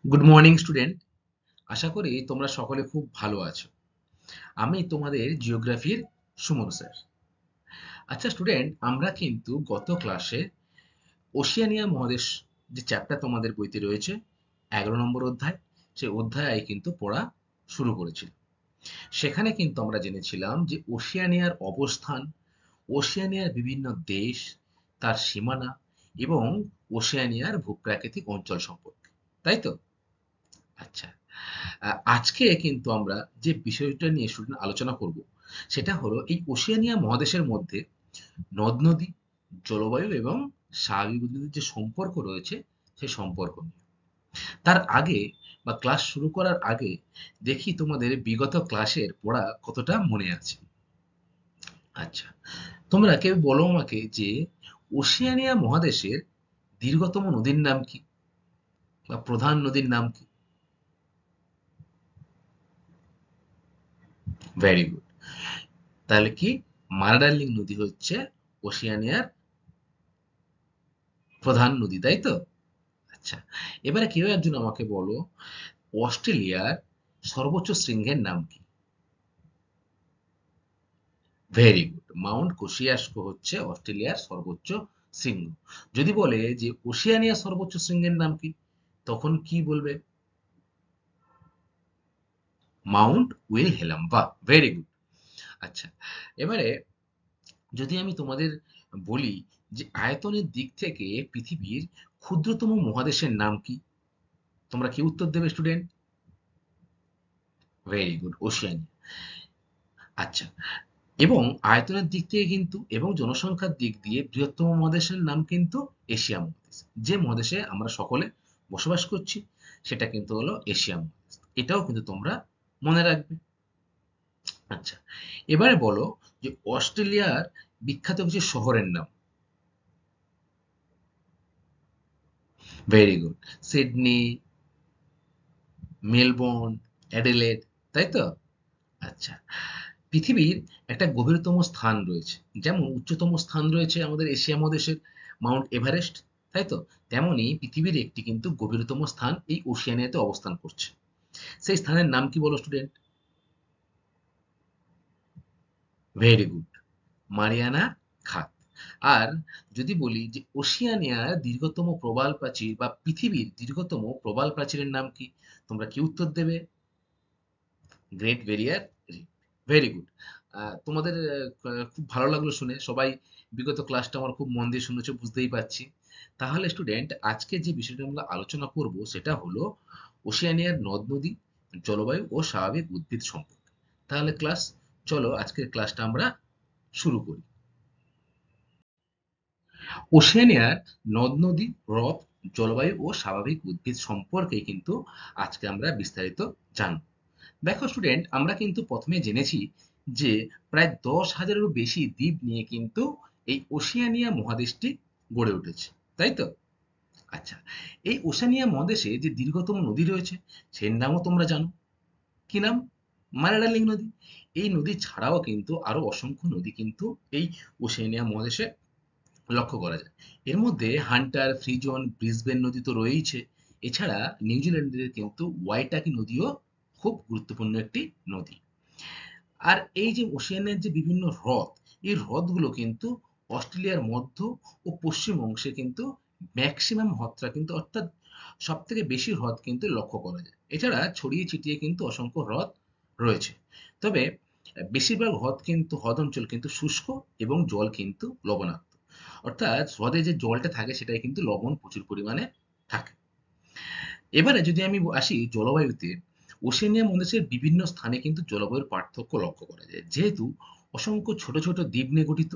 Good morning student. আশা করি তোমরা সকলে খুব ভালো আছো। আমি তোমাদের জিওগ্রাফির সুমন স্যার। আচ্ছা স্টুডেন্ট, আমরা কিন্তু গত ক্লাসে ওশিয়ানিয়া মহাদেশ যে চ্যাপ্টার তোমাদের বইতে রয়েছে 11 নম্বর অধ্যায়, সেই অধ্যায় কিন্তু পড়া শুরু করেছিল। সেখানে কিন্তু আমরা জেনেছিলাম যে ওশিয়ানিয়ার অবস্থান, ওশিয়ানিয়ার বিভিন্ন দেশ, তার সীমানা এবং ওশিয়ানিয়ার ভূপ্রাকৃতিক অঞ্চল সম্পর্কে, তাই তো? আচ্ছা, আজকে কিন্তু আমরা যে বিষয়টা নিয়ে স্টুডেন্ট আলোচনা করব সেটা হলো এই ওশেনিয়া মহাদেশের মধ্যে নদ নদী, জলবায়ু এবং স্বাভাবিক উদ্ভিদের যে সম্পর্ক রয়েছে সেই সম্পর্ক নিয়ে। তার আগে বা ক্লাস শুরু করার আগে দেখি তোমাদের বিগত ক্লাসের পড়া কতটা মনে আছে। আচ্ছা, তোমরা কেউ বলো আমাকে যে ওশেনিয়া মহাদেশের দীর্ঘতম নদীর নাম কি বা প্রধান নদীর নাম কি? Very good. তাহলে কি, মারাডার্লিং নদী হচ্ছে ওশিয়ানিয়ার প্রধান নদী, তাই তো? আচ্ছা, এবারে কেউ একজন আমাকে বলো, অস্ট্রেলিয়ার সর্বোচ্চ শৃঙ্গের নাম কি? ভেরি গুড, মাউন্ট কোসিয়াসকো হচ্ছে অস্ট্রেলিয়ার সর্বোচ্চ শৃঙ্গ। যদি বলে যে ওশিয়ানিয়ার সর্বোচ্চ শৃঙ্গের নাম কি, তখন কি বলবে? Mount Wilhelm. বাহ, ভেরি গুড। আচ্ছা, এবারে যদি আমি তোমাদের বলি যে আয়তনের দিক থেকে পৃথিবীর ক্ষুদ্রতম মহাদেশের নাম কি, তোমরা কি উত্তর দেবে স্টুডেন্ট? Very good, Oceania. আচ্ছা, এবং আয়তনের দিক থেকে কিন্তু এবং জনসংখ্যার দিক দিয়ে বৃহত্তম মহাদেশের নাম কিন্তু এশিয়া মহাদেশ। যে মহাদেশে আমরা সকলে বসবাস করছি সেটা কিন্তু হলো এশিয়া মহাদেশ। এটাও কিন্তু তোমরা মনে রাখবে। আচ্ছা, এবারে বলো যে অস্ট্রেলিয়ার বিখ্যাত কিছু শহরের নাম। Very good, Sydney, Melbourne, Adelaide, তাই তো? আচ্ছা, পৃথিবীর একটা গভীরতম স্থান রয়েছে, যেমন উচ্চতম স্থান রয়েছে আমাদের এশিয়া মহাদেশের মাউন্ট এভারেস্ট, তাই তো? তেমনি পৃথিবীর একটি কিন্তু গভীরতম স্থান এই ওশিয়ানিয়াতে অবস্থান করছে। সেই স্থানের নাম কি বলো স্টুডেন্ট? ভেরি গুড, মারিয়ানা খাত। আর যদি বলি যে ওশিয়ানিয়ার দীর্ঘতম প্রবাল প্রাচীর বা পৃথিবীর দীর্ঘতম প্রবাল প্রাচীরের নাম কি, তোমরা কি উত্তর দেবে? Great barrier reef. Very good. তোমাদের খুব ভালো লাগলো শুনে, সবাই বিগত ক্লাসটা আমার খুব মন দিয়ে শুনেছো বুঝতেই পারছি। তাহলে স্টুডেন্ট, আজকে যে বিষয়টা আমরা আলোচনা করব সেটা হলো ওশিয়ানিয়ার নদ নদী, জলবায়ু ও স্বাভাবিক উদ্ভিদ সম্পর্কে। তাহলে ক্লাস, চলো আজকের ক্লাসটা আমরা শুরু করি। ওশেনিয়ার নদ-নদী, হ্রদ, জলবায়ু ও স্বাভাবিক উদ্ভিদ সম্পর্কে কিন্তু আজকে আমরা বিস্তারিত জানব। দেখো স্টুডেন্ট, আমরা কিন্তু প্রথমে জেনেছি যে প্রায় 10,000-এরও বেশি দ্বীপ নিয়ে কিন্তু এই ওশেনিয়া মহাদেশটি গড়ে উঠেছে, তাই তো? আচ্ছা, এই ওশেনিয়া মহাদেশে যে দীর্ঘতম নদী রয়েছে সের নামও তোমরা জানো। কি নাম? মারাডার্লিং নদী। এই নদী ছাড়াও কিন্তু আরো অসংখ্য নদী কিন্তু এই ওশেনিয়া মহাদেশে লক্ষ্য করা যায়। এর মধ্যে হান্টার, ফ্রিজন, ব্রিসবেন নদী তো রয়েইছে। এছাড়া নিউজিল্যান্ডের কিন্তু ওয়াইটাকি নদীও খুব গুরুত্বপূর্ণ একটি নদী। আর এই যে ওশেনিয়ার যে বিভিন্ন হ্রদ, এই হ্রদগুলো কিন্তু অস্ট্রেলিয়ার মধ্য ও পশ্চিম অংশে কিন্তু ম্যাক্সিমাম হ্রদটা কিন্তু, অর্থাৎ সব থেকে বেশি হ্রদ কিন্তু লক্ষ্য করা যায়। এছাড়া ছড়িয়ে ছিটিয়ে কিন্তু অসংখ্য হ্রদ রয়েছে। তবে বেশিরভাগ হ্রদ কিন্তু, হ্রদ অঞ্চল কিন্তু শুষ্ক এবং জল কিন্তু লবণাক্ত। অর্থাৎ হ্রদে যে জলটা থাকে সেটাই কিন্তু লবণ প্রচুর পরিমাণে থাকে। এবারে যদি আমি আসি জলবায়ুতে, ওশেনিয়া মহাদেশের বিভিন্ন স্থানে কিন্তু জলবায়ুর পার্থক্য লক্ষ্য করা যায়। যেহেতু অসংখ্য ছোট ছোট দ্বীপ নিয়ে গঠিত,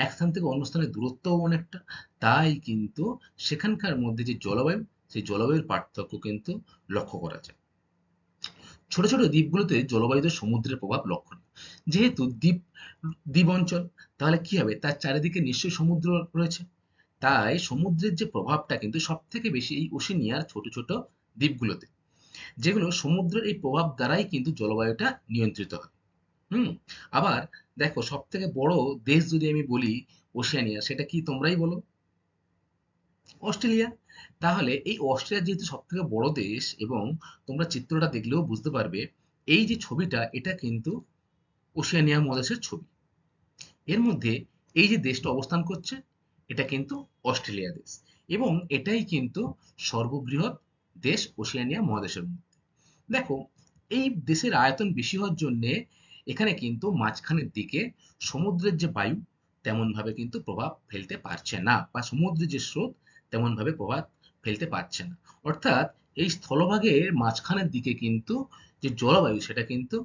এক স্থান থেকে অন্য স্থানের দূরত্বও অনেকটা, তাই কিন্তু সেখানকার মধ্যে যে জলবায়ু, সেই জলবায়ুর পার্থক্য কিন্তু লক্ষ্য করা যায়। ছোট ছোট দ্বীপগুলোতে জলবায়ুতে সমুদ্রের প্রভাব লক্ষণীয়। যেহেতু দ্বীপ অঞ্চল, তাহলে কি হবে, তার চারিদিকে নিশ্চয়ই সমুদ্র রয়েছে। তাই সমুদ্রের যে প্রভাবটা কিন্তু সব থেকে বেশি এই ওশেনিয়ার ছোট ছোট দ্বীপগুলোতে, যেগুলো সমুদ্রের এই প্রভাব দ্বারাই কিন্তু জলবায়ুটা নিয়ন্ত্রিত হয়। হুম। আবার দেখো, সব থেকে বড় দেশ যদি আমি বলি ওশেনিয়া, সেটা কি তোমরাই বলো? অস্ট্রেলিয়া। তাহলে এই অস্ট্রেলিয়া যেহেতু সব থেকে বড় দেশ এবং তোমরা চিত্রটা দেখলেও বুঝতে পারবে এই যে ছবিটা এটা কিন্তু ওশেনিয়া মহাদেশের ছবি। এর মধ্যে এই যে দেশটা অবস্থান করছে এটা কিন্তু অস্ট্রেলিয়া দেশ এবং এটাই কিন্তু সর্ববৃহৎ দেশ ওশেনিয়া মহাদেশের মধ্যে। দেখো, এই দেশের আয়তন বেশি হওয়ার জন্য এখানে কিন্তু মাঝখানের দিকে সমুদ্রের যে বায়ু তেমন ভাবে কিন্তু প্রভাব ফেলতে পারছে না, বা সমুদ্রের যে স্রোত তেমন ভাবে প্রভাব ফেলতে পারছে না। অর্থাৎ এই স্থলভাগের মাঝখানের দিকে কিন্তু যে জলবায়ু সেটা কিন্তু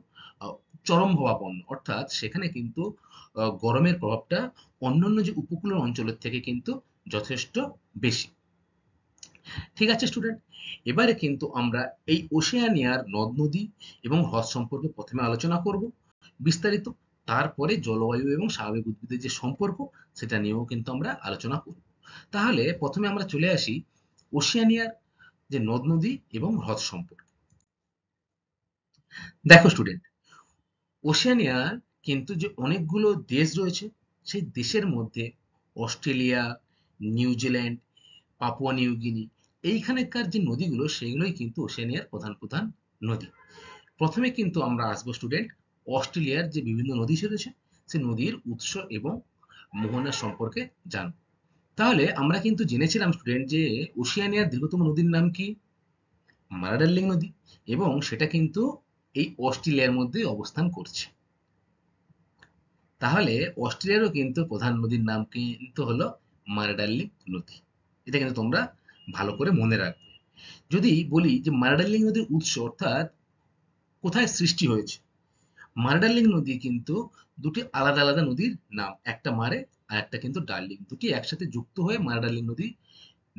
আহ, চরম ভাবাপন্ন, অর্থাৎ সেখানে কিন্তু গরমের প্রভাবটা অন্যান্য যে উপকূলীয় অঞ্চলের থেকে কিন্তু যথেষ্ট বেশি। ঠিক আছে স্টুডেন্ট, এবারে কিন্তু আমরা এই ওশেনিয়ার নদ নদী এবং হ্রদ সম্পর্কে প্রথমে আলোচনা করব বিস্তারিত, তারপরে জলবায়ু এবং স্বাভাবিক উদ্ভিদের যে সম্পর্ক সেটা নিয়েও কিন্তু আমরা আলোচনা করব। তাহলে প্রথমে আমরা চলে আসি ওশেনিয়ার যে নদ নদী এবং হ্রদ সম্পর্কে। দেখো স্টুডেন্ট, ওশেনিয়ার কিন্তু যে অনেকগুলো দেশ রয়েছে সেই দেশের মধ্যে অস্ট্রেলিয়া, নিউজিল্যান্ড, পাপুয়া নিউগিনি, এইখানকার যে নদীগুলো সেগুলোই কিন্তু ওশেনিয়ার প্রধান প্রধান নদী। প্রথমে কিন্তু আমরা আসবো স্টুডেন্ট অস্ট্রেলিয়ার যে বিভিন্ন নদী রয়েছে সেই নদীর উৎস এবং মোহনা সম্পর্কে জানব। তাহলে আমরা কিন্তু জেনেছিলাম স্টুডেন্ট যে ওশেনিয়ার দীর্ঘতম নদীর নাম কি? মারাডার্লিং নদী, এবং সেটা কিন্তু এই অস্ট্রেলিয়ার মধ্যে অবস্থান করছে। তাহলে অস্ট্রেলিয়ারও কিন্তু প্রধান নদীর নাম কিন্তু হলো মারাডার্লিং নদী। এটা কিন্তু তোমরা ভালো করে মনে রাখবে। যদি বলি যে মারাডার্লিং নদীর উৎস অর্থাৎ কোথায় সৃষ্টি হয়েছে, মারাডার্লিং নদী কিন্তু দুটি আলাদা আলাদা নদীর নাম, একটা মারে আর একটা কিন্তু ডার্লিং, দুটি একসাথে যুক্ত হয়ে মারাডার্লিং নদী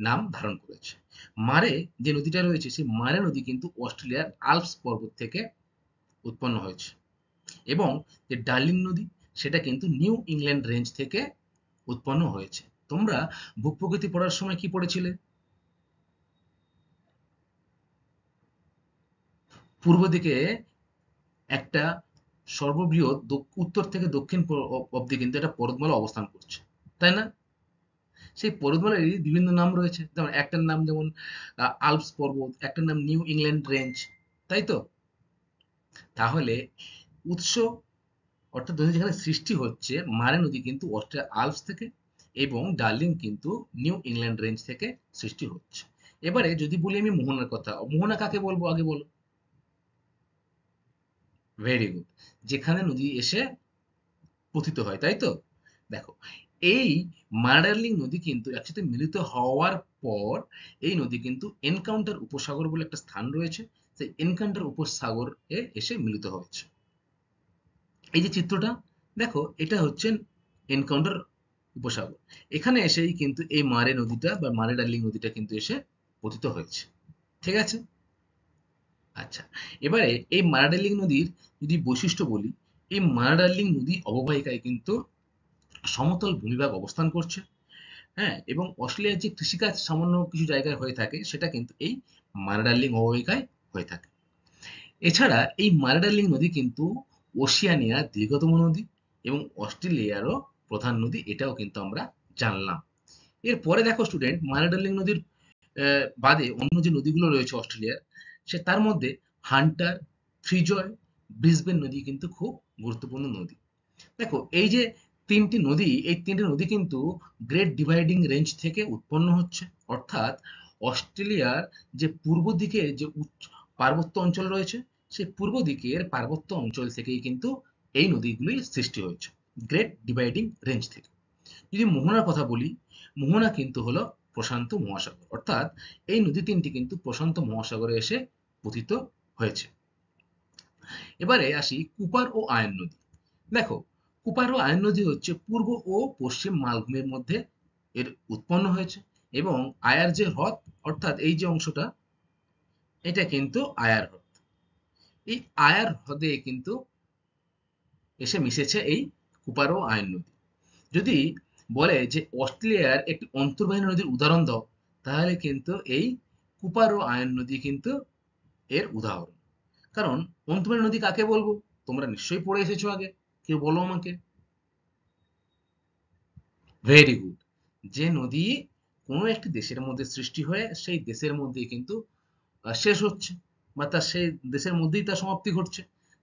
নাম ধারণ করেছে। মারে যে নদীটা রয়েছে সেই মারে নদী কিন্তু অস্ট্রেলিয়ার আল্পস পর্বত থেকে উৎপন্ন হয়েছে, এবং যে ডার্লিং নদী সেটা কিন্তু নিউ ইংল্যান্ড রেঞ্জ থেকে উৎপন্ন হয়েছে। তোমরা ভূপ্রকৃতি পড়ার সময় কি পড়েছিলে? পূর্ব দিকে একটা সর্ববৃহৎ উত্তর থেকে দক্ষিণ অব্দি কিন্তু একটা পর্বতমালা অবস্থান করছে, তাই না? সেই পর্বতমালারই বিভিন্ন নাম রয়েছে, যেমন একটার নাম যেমন আল্পস পর্বত, একটার নাম নিউ ইংল্যান্ড রেঞ্জ, তাই তো? তাহলে উৎস অর্থাৎ নদী যেখানে সৃষ্টি হচ্ছে মারে নদী কিন্তু অস্ট্রেলিয়া আল্পস থেকে, এবং ডার্লিং কিন্তু নিউ ইংল্যান্ড রেঞ্জ থেকে সৃষ্টি হচ্ছে। এবারে যদি বলি আমি মোহনার কথা, মোহনা কাকে বলবো আগে বলো? ভেরি গুড, যেখানে নদী এসে পতিত হয়, তাই তো? দেখো, এই মার্ডার্লিং নদী কিন্তু একসাথে মিলিত হওয়ার পর এই নদী কিন্তু এনকাউন্টার উপসাগর বলে একটা স্থান রয়েছে, সেই এনকাউন্টার উপসাগর এ এসে মিলিত হয়েছে। এই যে চিত্রটা দেখো, এটা হচ্ছে এনকাউন্টার উপসাগর। এখানে এসেই কিন্তু এই মারে নদীটা বা মারে ডার্লিং নদীটা কিন্তু এসে পতিত হয়েছে। ঠিক আছে? আচ্ছা, এবারে এই মারা ডার্লিং নদীর যদি বৈশিষ্ট্য বলি, এই মারা ডার্লিং নদী অববাহিকায় কিন্তু সমতল ভূমিভাগ অবস্থান করছে। হ্যাঁ, এবং অস্ট্রেলিয়ার যে কৃষিকাজ সামান্য কিছু জায়গায় হয়ে থাকে সেটা কিন্তু এই মারা ডার্লিং অববাহিকায় হয়ে থাকে। এছাড়া এই মারা ডার্লিং নদী কিন্তু ওশিয়ানিয়ার দীর্ঘতম নদী এবং অস্ট্রেলিয়ারও প্রধান নদী, এটাও কিন্তু আমরা জানলাম। এরপরে দেখো স্টুডেন্ট, মারা ডার্লিং নদীর বাদে অন্য যে নদীগুলো রয়েছে অস্ট্রেলিয়ার, তার মধ্যে হান্টার, ফ্রিজয়, ব্রিসবেন নদী কিন্তু খুব গুরুত্বপূর্ণ নদী। দেখো, এই যে তিনটি নদী, এই তিনটি নদী কিন্তু গ্রেট ডিভাইডিং রেঞ্জ থেকে উৎপন্ন হচ্ছে, অর্থাৎ অস্ট্রেলিয়ার যে পূর্ব দিকে যে পার্বত্য অঞ্চল রয়েছে সেই পূর্ব দিকের পার্বত্য অঞ্চল থেকেই কিন্তু এই নদীগুলি সৃষ্টি হয়েছে, গ্রেট ডিভাইডিং রেঞ্জ থেকে। যদি মোহনার কথা বলি, মোহনা কিন্তু হলো প্রশান্ত মহাসাগর, অর্থাৎ এই নদী তিনটি কিন্তু প্রশান্ত মহাসাগরে এসে পতিত হয়েছে। এবারে আসি কুপার ও আয়ন নদী। দেখো, কুপার ও আয়ন নদী হচ্ছে পূর্ব ও পশ্চিম মালভূমির মধ্যে এর উৎপন্ন হয়েছে, এবং আয়ার যে হ্রদ অর্থাৎ এই যে অংশটা এটা কিন্তু আয়ার হ্রদ। এই আয়ার হ্রদে কিন্তু এসে মিশেছে এই কুপার ও আয়ন নদী। যদি বলে যে অস্ট্রেলিয়ার একটি অন্তর্বাহিনী নদীর উদাহরণ দাও, তাহলে কিন্তু এই কুপার ও আয়ন নদী কিন্তু এর উদাহরণ। কারণ অন্তর্বাহিনী নদী কাকে বলবো? তোমরা নিশ্চয়ই পড়ে এসেছো আগে, কেউ বলো আমাকে। ভেরি গুড, যে নদী কোনো একটি দেশের মধ্যে সৃষ্টি হয়ে সেই দেশের মধ্যেই কিন্তু শেষ হচ্ছে, বা তার সেই দেশের মধ্যেই তার সমাপ্তি ঘটছে,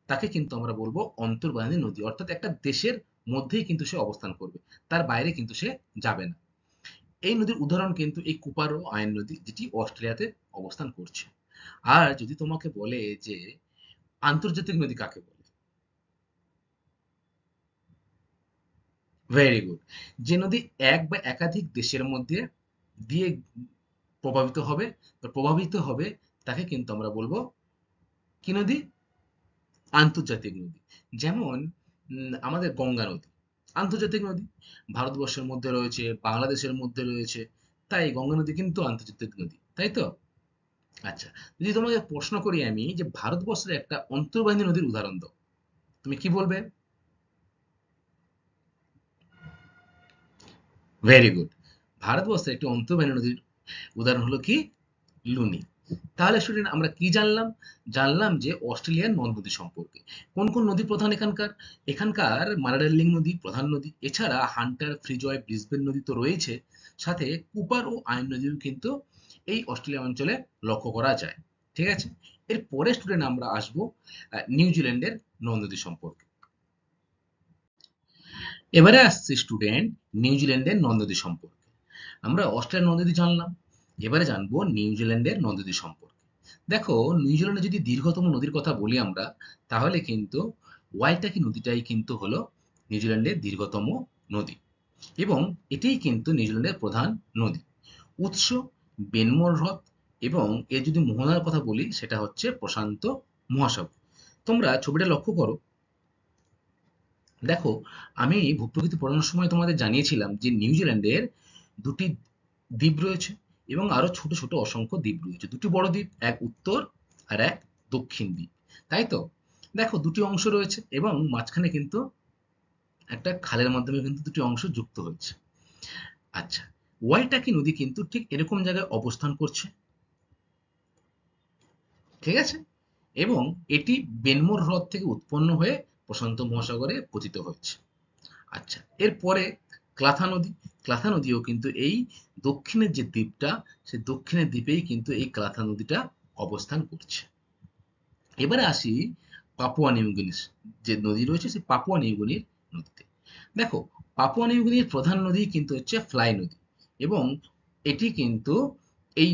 তাকে কিন্তু আমরা বলবো অন্তর্বাহিনী নদী। অর্থাৎ একটা দেশের মধ্যেই কিন্তু সে অবস্থান করবে, তার বাইরে কিন্তু সে যাবে না। এই নদীর উদাহরণ কিন্তু এই কুপার ও আইন নদী, যেটি অস্ট্রেলিয়াতে অবস্থান করছে। আর যদি তোমাকে বলে যে আন্তর্জাতিক নদী কাকে বলে, ভেরি গুড, যে নদী এক বা একাধিক দেশের মধ্যে দিয়ে প্রভাবিত হবে, তাকে কিন্তু আমরা বলবো কি নদী, আন্তর্জাতিক নদী। যেমন আমাদের গঙ্গা নদী আন্তর্জাতিক নদী, ভারতবর্ষের মধ্যে রয়েছে, বাংলাদেশের মধ্যে রয়েছে, তাই গঙ্গা নদী কিন্তু আন্তর্জাতিক নদী, তাই তো? আচ্ছা, যদি তোমাকে প্রশ্ন করি আমি যে ভারতবর্ষের একটা অন্তর্বাহিনী নদীর উদাহরণ দাও, তুমি কি বলবে? ভেরি গুড, ভারতবর্ষের একটি অন্তর্বাহিনী নদীর উদাহরণ হলো কি, লুনি। তাহলে স্টুডেন্ট আমরা কি জানলাম? জানলাম যে অস্ট্রেলিয়ার নদ নদী সম্পর্কে। কোন কোন নদী প্রধান এখানকার? এখানকার মারাডার্লিং নদী প্রধান নদী, এছাড়া হান্টার, ফ্রিজয়, ব্রিসবেন নদী তো রয়েছে, সাথে কুপার ও আইন নদীও কিন্তু এই অস্ট্রেলিয়া অঞ্চলে লক্ষ্য করা যায়। ঠিক আছে, এর পরে স্টুডেন্ট আমরা আসবো নিউজিল্যান্ডের নদ নদী সম্পর্কে। এবারে আসছে স্টুডেন্ট নিউজিল্যান্ডের নদ নদী সম্পর্কে। আমরা অস্ট্রেলিয়ার নদ নদী জানলাম, এবারে জানবো নিউজিল্যান্ডের নদ নদী সম্পর্কে। দেখো, নিউজিল্যান্ডে যদি দীর্ঘতম নদীর কথা বলি আমরা, তাহলে কিন্তু ওয়াইটাকি নদীটাই কিন্তু হলো নিউজিল্যান্ডের দীর্ঘতম নদী, এবং এটাই কিন্তু নিউজিল্যান্ডের প্রধান নদী। উৎস বেনমোর হ্রদ, এবং এর যদি মোহনার কথা বলি সেটা হচ্ছে প্রশান্ত মহাসাগর। তোমরা ছবিটা লক্ষ্য করো, দেখো, আমি ভূপ্রকৃতি পড়ানোর সময় তোমাদের জানিয়েছিলাম যে নিউজিল্যান্ডের দুটি দ্বীপ রয়েছে, এবং আরো ছোট ছোট অসংখ্য দ্বীপ রয়েছে। দুটি বড় দ্বীপ, এক উত্তর আর এক দক্ষিণ দ্বীপ, তাই তো? দেখো, দুটি অংশ রয়েছে এবং মাঝখানে কিন্তু একটা খালের মাধ্যমে কিন্তু দুটি অংশ যুক্ত হয়েছে। আচ্ছা, ওয়াইটাকি নদী কিন্তু ঠিক এরকম জায়গায় অবস্থান করছে, ঠিক আছে, এবং এটি বেনমোর হ্রদ থেকে উৎপন্ন হয়ে প্রশান্ত মহাসাগরে পতিত হয়েছে। আচ্ছা, এরপরে ক্লাথা নদী, ক্লাথা নদীও কিন্তু এই দক্ষিণের যে দ্বীপটা, সেই দক্ষিণের দ্বীপেই কিন্তু এই ক্লাথা নদীটা অবস্থান করছে। এবারে আসি পাপুয়া নিউগিনির যে নদী রয়েছে, সেই পাপুয়া নিউগিনির নদীতে। দেখো, পাপুয়া নিউগিনির প্রধান নদী কিন্তু হচ্ছে ফ্লাই নদী, এবং এটি কিন্তু এই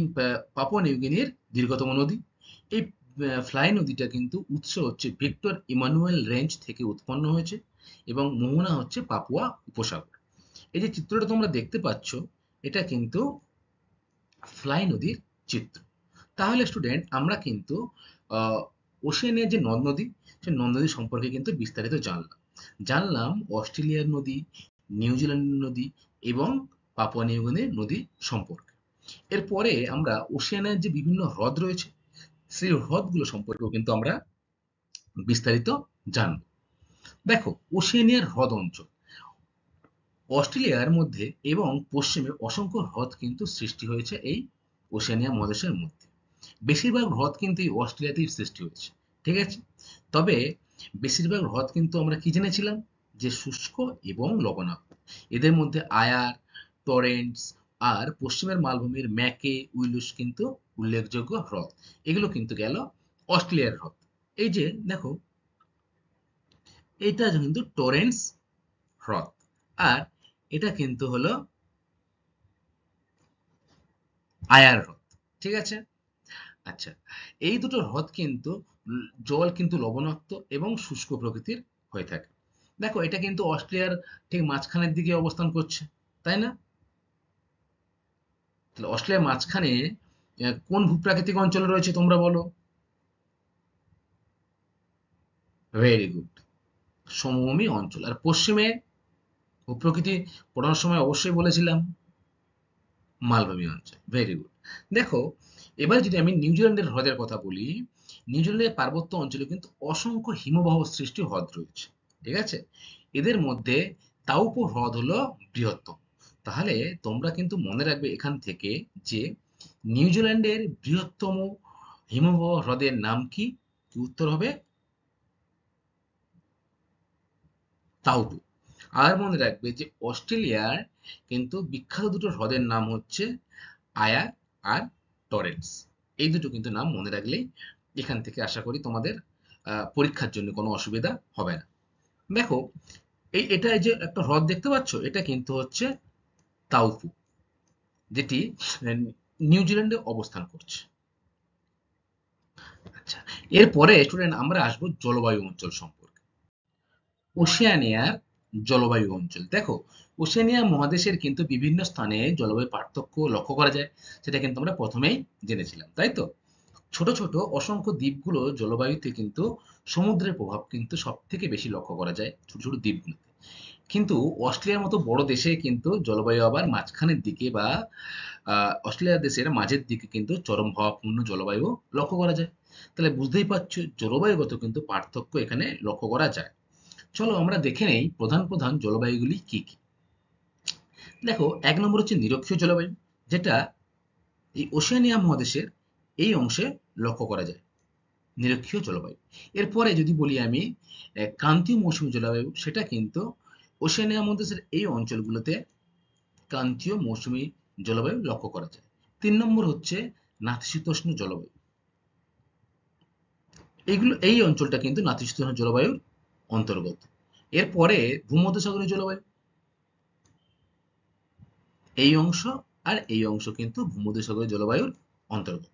পাপুয়া নিউগিনির দীর্ঘতম নদী। এই ফ্লাই নদীটা কিন্তু উৎস হচ্ছে ভিক্টর ইমানুয়েল রেঞ্জ থেকে উৎপন্ন হয়েছে, এবং মোহনা হচ্ছে পাপুয়া উপসাগর। এই যে চিত্রটা তোমরা দেখতে পাচ্ছ, এটা কিন্তু ফ্লাই নদীর চিত্র। তাহলে স্টুডেন্ট আমরা কিন্তু ওশেনের যে নদ নদী, সেই নদ নদী সম্পর্কে কিন্তু বিস্তারিত জানলাম। জানলাম অস্ট্রেলিয়ার নদী, নিউজিল্যান্ডের নদী, এবং পাপুয়া নিউগিনির নদী সম্পর্কে। এরপরে আমরা ওশেনের যে বিভিন্ন হ্রদ রয়েছে, সেই হ্রদগুলো সম্পর্কেও কিন্তু আমরা বিস্তারিত জানব। দেখো, ওশেনিয়ার হ্রদ অঞ্চল, অস্ট্রেলিয়ার মধ্যে এবং পশ্চিমে অসংখ্য হ্রদ কিন্তু সৃষ্টি হয়েছে এই ওশেনিয়া মহাদেশের মধ্যে। বেশিরভাগ হ্রদ কিন্তু এই অস্ট্রেলিয়াতেই সৃষ্টি হয়েছে, ঠিক আছে। তবে বেশিরভাগ হ্রদ কিন্তু আমরা কি জেনেছিলাম, যে শুষ্ক এবং লবণাক্ত। এদের মধ্যে আয়ার, টরেন্টস আর পশ্চিমের মালভূমির ম্যাকে, উইলুস কিন্তু উল্লেখযোগ্য হ্রদ। এগুলো কিন্তু গেল অস্ট্রেলিয়ার হ্রদ। এই যে দেখো, এটা কিন্তু টরেন্টস হ্রদ, আর এটা কিন্তু হলো আয়ার হ্রদ, ঠিক আছে। আচ্ছা, এই দুটো হ্রদ কিন্তু জল কিন্তু লবণাক্ত এবং শুষ্ক প্রকৃতির হয়ে থাকে। দেখো, এটা কিন্তু অস্ট্রেলিয়ার ঠিক মাঝখানের দিকে অবস্থান করছে, তাই না? তাহলে অস্ট্রেলিয়ার মাঝখানে কোন ভূপ্রাকৃতিক অঞ্চল রয়েছে তোমরা বলো? ভেরি গুড, সমভূমি অঞ্চল। আর পশ্চিমে ভূপ্রকৃতি পড়ানোর সময় অবশ্যই বলেছিলাম মালভূমি অঞ্চল। Very good. দেখো, এবার যদি আমি নিউজিল্যান্ডের হ্রদের কথা বলি, নিউজিল্যান্ডের পার্বত্য অঞ্চলে কিন্তু অসংখ্য হিমবাহ সৃষ্টি হ্রদ রয়েছে, ঠিক আছে। এদের মধ্যে তাউপো হ্রদ হলো বৃহত্তম। তাহলে তোমরা কিন্তু মনে রাখবে এখান থেকে যে নিউজিল্যান্ডের বৃহত্তম হিমবাহ হ্রদের নাম কি? উত্তর হবে তাউপো। আর মনে রাখবে যে অস্ট্রেলিয়ার কিন্তু বিখ্যাত দুটো হ্রদের নাম হচ্ছে আয়ার আর টরেন্স। এই দুটো কিন্তু নাম মনে রাখলেই এখান থেকে আশা করি তোমাদের পরীক্ষার জন্য কোনো অসুবিধা হবে না। দেখো, এটা যে একটা হ্রদ দেখতে পাচ্ছ, এটা কিন্তু হচ্ছে তাউপু, যেটি নিউজিল্যান্ডে অবস্থান করছে। আচ্ছা, এরপরে স্টুডেন্ট আমরা আসবো জলবায়ু অঞ্চল সম্পর্কে। ওশেনিয়ার জলবায়ু অঞ্চল। দেখো, ওশেনিয়া মহাদেশের কিন্তু বিভিন্ন স্থানে জলবায়ুর পার্থক্য লক্ষ্য করা যায়। সেটা কিন্তু আমরা প্রথমেই জেনেছিলাম, তাই তো? ছোট ছোট অসংখ্য দ্বীপগুলো জলবায়ুতে কিন্তু সমুদ্রের প্রভাব কিন্তু সব থেকে বেশি লক্ষ্য করা যায় ছোট ছোট দ্বীপগুলোতে। কিন্তু অস্ট্রেলিয়ার মতো বড় দেশে কিন্তু জলবায়ু আবার মাঝখানের দিকে বা অস্ট্রেলিয়া দেশের মাঝের দিকে কিন্তু চরম হাওয়াপূর্ণ জলবায়ু লক্ষ্য করা যায়। তাহলে বুঝতেই পারছো জলবায়ুগত কিন্তু পার্থক্য এখানে লক্ষ্য করা যায়। চলো আমরা দেখে নেই প্রধান প্রধান জলবায়ুগুলি কি কি। দেখো, এক নম্বর হচ্ছে নিরক্ষীয় জলবায়ু, যেটা এই ওশেনিয়া মহাদেশের এই অংশে লক্ষ্য করা যায়, নিরক্ষীয় জলবায়ু। এরপরে যদি বলি আমি ক্রান্তীয় মৌসুমী জলবায়ু, সেটা কিন্তু ওশেনিয়া মহাদেশের এই অঞ্চলগুলোতে ক্রান্তীয় মৌসুমী জলবায়ু লক্ষ্য করা যায়। ৩ নম্বর হচ্ছে নাতিশীতোষ্ণ জলবায়ু। এই অঞ্চলটা কিন্তু নাতিশীতোষ্ণ জলবায়ুর অন্তর্গত। এরপরে ভূমধ্যসাগরীয় জলবায়ু, এই অংশ আর এই অংশ কিন্তু ভূমধ্যসাগরীয় জলবায়ুর অন্তর্গত।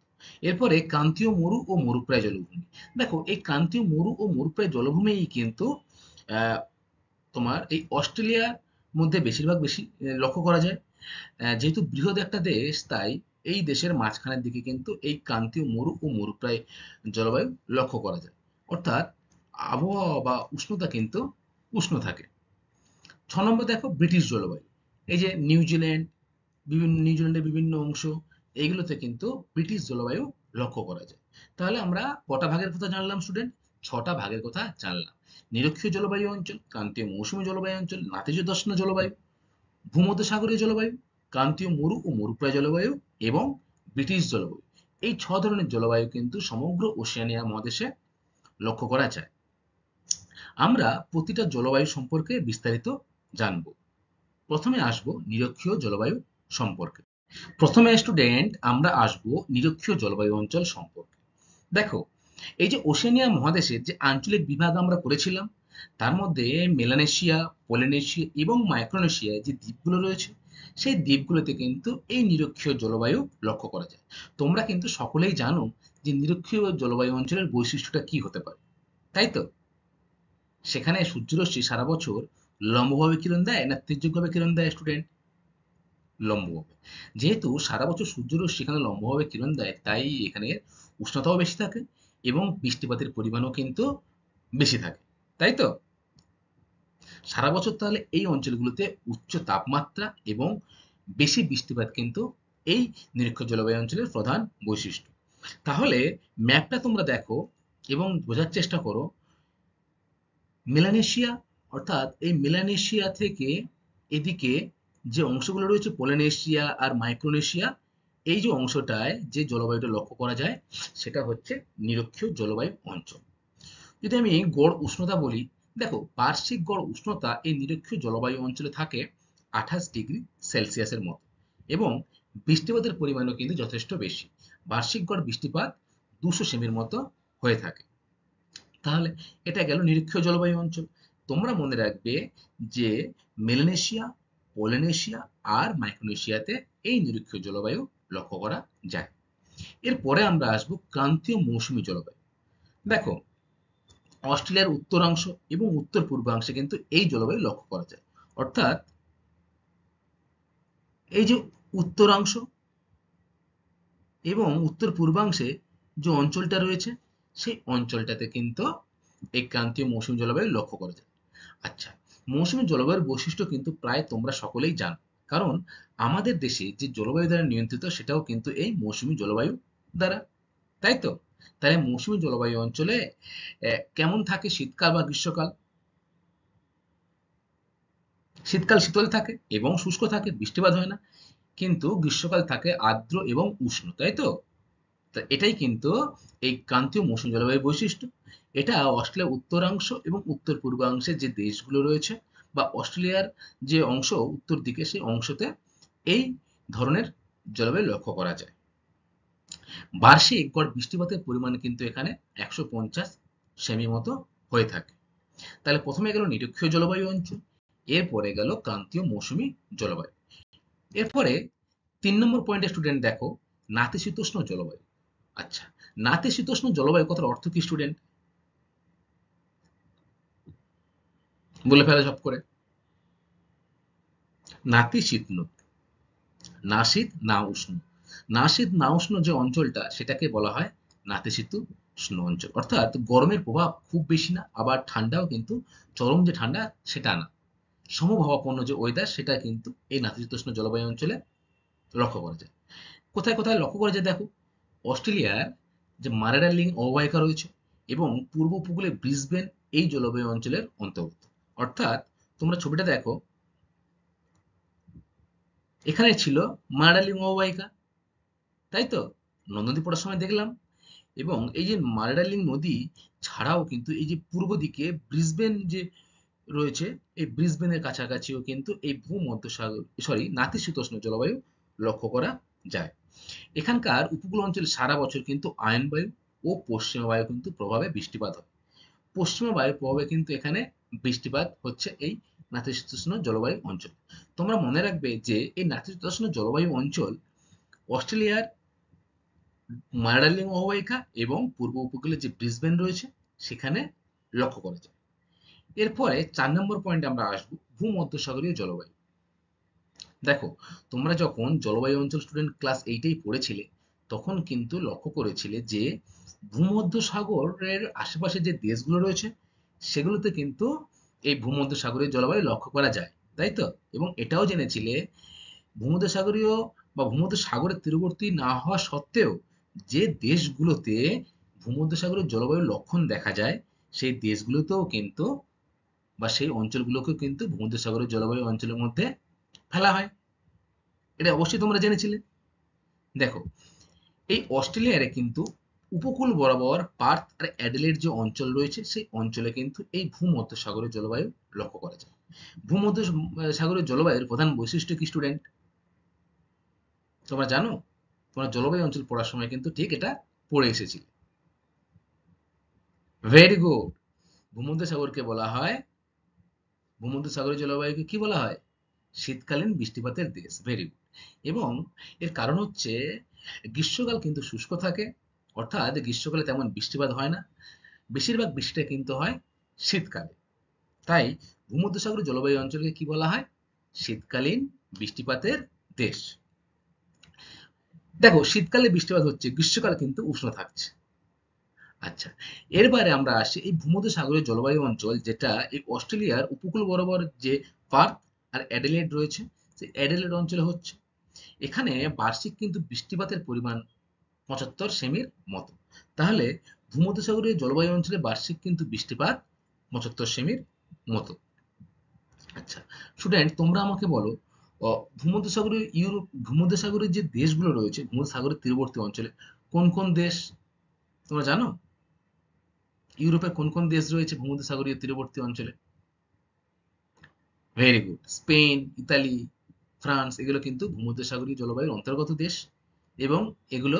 এরপরে ক্রান্তীয় মরু ও মরুপ্রায় জলভূমি। দেখো, এই ক্রান্তীয় মরু ও মরুপ্রায় জলভূমিই কিন্তু আহ, তোমার এই অস্ট্রেলিয়ার মধ্যে বেশি লক্ষ্য করা যায়। যেহেতু বৃহৎ একটা দেশ, তাই এই দেশের মাঝখানের দিকে কিন্তু এই ক্রান্তীয় মরু ও মরুপ্রায় জলবায়ু লক্ষ্য করা যায়। অর্থাৎ আবহাওয়া বা উষ্ণতা কিন্তু উষ্ণ থাকে। ৬ নম্বর দেখো ব্রিটিশ জলবায়ু। এই যে নিউজিল্যান্ডের বিভিন্ন অংশ, এইগুলোতে কিন্তু ব্রিটিশ জলবায়ু লক্ষ্য করা যায়। তাহলে আমরা কটা ভাগের কথা জানলাম স্টুডেন্ট? ৬টা ভাগের কথা জানলাম। নিরক্ষীয় জলবায়ু অঞ্চল, ক্রান্তীয় মৌসুমী জলবায়ু অঞ্চল, নাতিশীতোষ্ণ জলবায়ু, ভূমধ্যসাগরীয় জলবায়ু, ক্রান্তীয় মরু ও মরুপ্রায় জলবায়ু এবং ব্রিটিশ জলবায়ু। এই ৬ ধরনের জলবায়ু কিন্তু সমগ্র ওশেনিয়া মহাদেশে লক্ষ্য করা যায়। আমরা প্রতিটা জলবায়ু সম্পর্কে বিস্তারিত জানব। প্রথমে আসবো নিরক্ষীয় জলবায়ু সম্পর্কে। প্রথমে স্টুডেন্ট আমরা আসবো নিরক্ষীয় জলবায়ু অঞ্চল সম্পর্কে। দেখো, এই যে ওশেনিয়া মহাদেশের যে আঞ্চলিক বিভাগ আমরা করেছিলাম, তার মধ্যে মেলানেশিয়া, পলিনেশিয়া এবং মাইক্রোনেশিয়ায় যে দ্বীপগুলো রয়েছে, সেই দ্বীপগুলোতে কিন্তু এই নিরক্ষীয় জলবায়ু লক্ষ্য করা যায়। তোমরা কিন্তু সকলেই জানো যে নিরক্ষীয় জলবায়ু অঞ্চলের বৈশিষ্ট্যটা কি হতে পারে, তাই তো? সেখানে সূর্যরশ্মি সারা বছর লম্বভাবে কিরণ দেয় না তির্যকভাবে কিরণ দেয় স্টুডেন্ট? লম্বভাবে। যেহেতু সারা বছর সূর্যরশ্মি সেখানে লম্বভাবে কিরণ দেয়, তাই এখানে উষ্ণতাও বেশি থাকে এবং বৃষ্টিপাতের পরিমাণও কিন্তু বেশি থাকে, তাই তো? সারা বছর তাহলে এই অঞ্চলগুলোতে উচ্চ তাপমাত্রা এবং বেশি বৃষ্টিপাত কিন্তু এই নিরক্ষীয় জলবায়ু অঞ্চলের প্রধান বৈশিষ্ট্য। তাহলে ম্যাপটা তোমরা দেখো এবং বোঝার চেষ্টা করো। মেলানেশিয়া, অর্থাৎ এই মেলানেশিয়া থেকে এদিকে যে অংশগুলো রয়েছে পলিনেশিয়া আর মাইক্রোনেশিয়া, এই যে অংশটায় যে জলবায়ুটা লক্ষ্য করা যায়, সেটা হচ্ছে নিরক্ষীয় জলবায়ু অঞ্চল। যদি আমি গড় উষ্ণতা বলি, দেখো বার্ষিক গড় উষ্ণতা এই নিরক্ষীয় জলবায়ু অঞ্চলে থাকে 28 ডিগ্রি সেলসিয়াসের মতো এবং বৃষ্টিপাতের পরিমাণও কিন্তু যথেষ্ট বেশি। বার্ষিক গড় বৃষ্টিপাত 200 সেমির মতো হয়ে থাকে। তাহলে এটা গেল নিরক্ষীয় জলবায়ু অঞ্চল। তোমরা মনে রাখবে যে মেলানেশিয়া, পলিনেশিয়া আর মাইক্রোনেশিয়াতে এই নিরক্ষীয় জলবায়ু লক্ষ্য করা যায়। এরপরে আমরা আসবো ক্রান্তীয় মৌসুমী জলবায়ু। দেখো, অস্ট্রেলিয়ার উত্তরাংশ এবং উত্তর পূর্বাংশে কিন্তু এই জলবায়ু লক্ষ্য করা যায়। অর্থাৎ এই যে উত্তরাংশ এবং উত্তর পূর্বাংশে যে অঞ্চলটা রয়েছে, সেই অঞ্চলটাতে কিন্তু এই ক্রান্তীয় মৌসুমী জলবায়ু লক্ষ্য করা যায়। আচ্ছা, মৌসুমী জলবায়ুর বৈশিষ্ট্য কিন্তু প্রায় তোমরা সকলেই জানো, কারণ আমাদের দেশে যে জলবায়ু দ্বারা নিয়ন্ত্রিত সেটাও কিন্তু এই মৌসুমী জলবায়ু দ্বারা, তাই তো? তাহলে মৌসুমী জলবায়ু অঞ্চলে কেমন থাকে শীতকাল বা গ্রীষ্মকাল? শীতকাল শীতল থাকে এবং শুষ্ক থাকে, বৃষ্টিপাত হয় না। কিন্তু গ্রীষ্মকাল থাকে আর্দ্র এবং উষ্ণ, তাই তো? তা এটাই কিন্তু এই ক্রান্তীয় মৌসুমী জলবায়ুর বৈশিষ্ট্য। এটা অস্ট্রেলিয়ার উত্তরাংশ এবং উত্তর পূর্বাংশে যে দেশগুলো রয়েছে বা অস্ট্রেলিয়ার যে অংশ উত্তর দিকে সেই অংশতে এই ধরনের জলবায়ু লক্ষ্য করা যায়। বার্ষিক গড় বৃষ্টিপাতের পরিমাণ কিন্তু এখানে 150 সেমি মতো হয়ে থাকে। তাহলে প্রথমে গেল নিরক্ষীয় জলবায়ু অঞ্চল, এরপরে গেল ক্রান্তীয় মৌসুমী জলবায়ু। এরপরে 3 নম্বর পয়েন্টে স্টুডেন্ট দেখো নাতিশীতোষ্ণ জলবায়ু। আচ্ছা, নাতিশীতোষ্ণ জলবায়ু কথার অর্থ কি স্টুডেন্ট? বলে ফেলে সব করে। নাতিশীতোষ্ণ, না শীত না উষ্ণ। না শীত না উষ্ণ যে অঞ্চলটা সেটাকে বলা হয় নাতিশীতোষ্ণ অঞ্চল। অর্থাৎ গরমের প্রভাব খুব বেশি না, আবার ঠান্ডাও কিন্তু চরম যে ঠান্ডা সেটা না। সমভাবাপন্ন যে ওয়েদার সেটা কিন্তু এই নাতিশীতোষ্ণ জলবায়ু অঞ্চলে লক্ষ্য করা যায়। কোথায় কোথায় লক্ষ্য করা যায় দেখো, অস্ট্রেলিয়ার যে মারেডার্লিং অববাহিকা রয়েছে এবং পূর্ব উপকূলে ব্রিসবেন এই জলবায়ু অঞ্চলের অন্তর্গত। অর্থাৎ তোমরা ছবিটা দেখো, এখানে ছিল মারেডার্লিং অববাহিকা, তাই তো? নদী পড়ার সময় দেখলাম। এবং এই যে মারেডার্লিং নদী ছাড়াও কিন্তু এই যে পূর্ব দিকে ব্রিসবেন যে রয়েছে, এই ব্রিসবেনের কাছাকাছিও কিন্তু এই ভূমধ্যসাগর নাতিশীতোষ্ণ জলবায়ু লক্ষ্য করা যায়। এখানকার উপকূল অঞ্চলে সারা বছর কিন্তু আয়ন বায়ু ও পশ্চিমা বায়ু কিন্তু প্রভাবে বৃষ্টিপাত হয়। পশ্চিমা বায়ুর প্রভাবে কিন্তু এখানে বৃষ্টিপাত হচ্ছে এই নাতিশীতোষ্ণ জলবায়ু অঞ্চল। তোমরা মনে রাখবে যে এই নাতিশীতোষ্ণ জলবায়ু অঞ্চল অস্ট্রেলিয়ার মার্ডার্লিং অববাহিকা এবং পূর্ব উপকূলে যে ব্রিসবেন রয়েছে সেখানে লক্ষ্য করা যায়। এরপরে 4 নম্বর পয়েন্টে আমরা আসবো ভূমধ্যসাগরীয় জলবায়ু। দেখো, তোমরা যখন জলবায়ু অঞ্চল স্টুডেন্ট ক্লাস 8এই পড়েছিলে তখন কিন্তু লক্ষ্য করেছিলে যে ভূমধ্যসাগরের আশেপাশে যে দেশগুলো রয়েছে সেগুলোতে কিন্তু এই ভূমধ্যসাগরীয় জলবায়ু লক্ষ্য করা যায়, তাই তো? এবং এটাও জেনেছিলে ভূমধ্যসাগরীয় বা ভূমধ্যসাগরের তীরবর্তী না হওয়া সত্ত্বেও যে দেশগুলোতে ভূমধ্যসাগরীয় জলবায়ুর লক্ষণ দেখা যায় সেই দেশগুলোতেও কিন্তু বা সেই অঞ্চলগুলোকেও কিন্তু ভূমধ্যসাগরীয় জলবায়ু অঞ্চলের মধ্যে ফেলা হয়। এটা অবশ্যই তোমরা জেনেছিলে। দেখো, এই অস্ট্রেলিয়ারে কিন্তু উপকূল বরাবর পার্থ আর অ্যাডিলেড যে অঞ্চল রয়েছে সেই অঞ্চলে কিন্তু এই ভূমধ্যসাগরীয় জলবায়ু লক্ষ্য করা যায়। ভূমধ্যসাগরীয় জলবায়ুর প্রধান বৈশিষ্ট্য কি স্টুডেন্ট? তোমরা জানো? তোমরা জলবায়ু অঞ্চল পড়ার সময় কিন্তু ঠিক এটা পড়ে এসেছিলে। Very good. ভূমধ্যসাগরকে বলা হয়, ভূমধ্যসাগরীয় জলবায়ুকে কি বলা হয়? শীতকালীন বৃষ্টিপাতের দেশ। Very good. এবং এর কারণ হচ্ছে গ্রীষ্মকাল কিন্তু শুষ্ক থাকে, অর্থাৎ গ্রীষ্মকালে তেমন বৃষ্টিপাত হয় না, বেশিরভাগ বৃষ্টিটা কিন্তু হয় শীতকালে। তাই ভূমধ্যসাগরীয় জলবায়ু অঞ্চলকে কি বলা হয়? শীতকালীন বৃষ্টিপাতের দেশ। দেখো, শীতকালে বৃষ্টিপাত হচ্ছে, গ্রীষ্মকালে কিন্তু উষ্ণ থাকছে। আচ্ছা, এরবারে আমরা আসি এই ভূমধ্যসাগরীয় জলবায়ু অঞ্চল যেটা এই অস্ট্রেলিয়ার উপকূল বরাবর যে পার্থ আর অ্যাডিলেড রয়েছে সেই অ্যাডিলেড অঞ্চলে হচ্ছে। এখানে বার্ষিক কিন্তু বৃষ্টিপাতের পরিমাণ 75 সেমির মতো। তাহলে ভূমধ্যসাগরীয় জলবায়ু অঞ্চলে বার্ষিক কিন্তু বৃষ্টিপাত 75 সেমির মতো। আচ্ছা স্টুডেন্ট, তোমরা আমাকে বলো, ভূমধ্যসাগরীয় যে দেশগুলো রয়েছে ভূমধ্যসাগরের তীরবর্তী অঞ্চলে কোন কোন দেশ তোমরা জানো? ইউরোপের কোন কোন দেশ রয়েছে ভূমধ্যসাগরীয় তীরবর্তী অঞ্চলে? Very good. Spain, Italy, France এগুলো কিন্তু ভূমধ্যসাগরীয় জলবায়ুর অন্তর্গত দেশ এবং এগুলো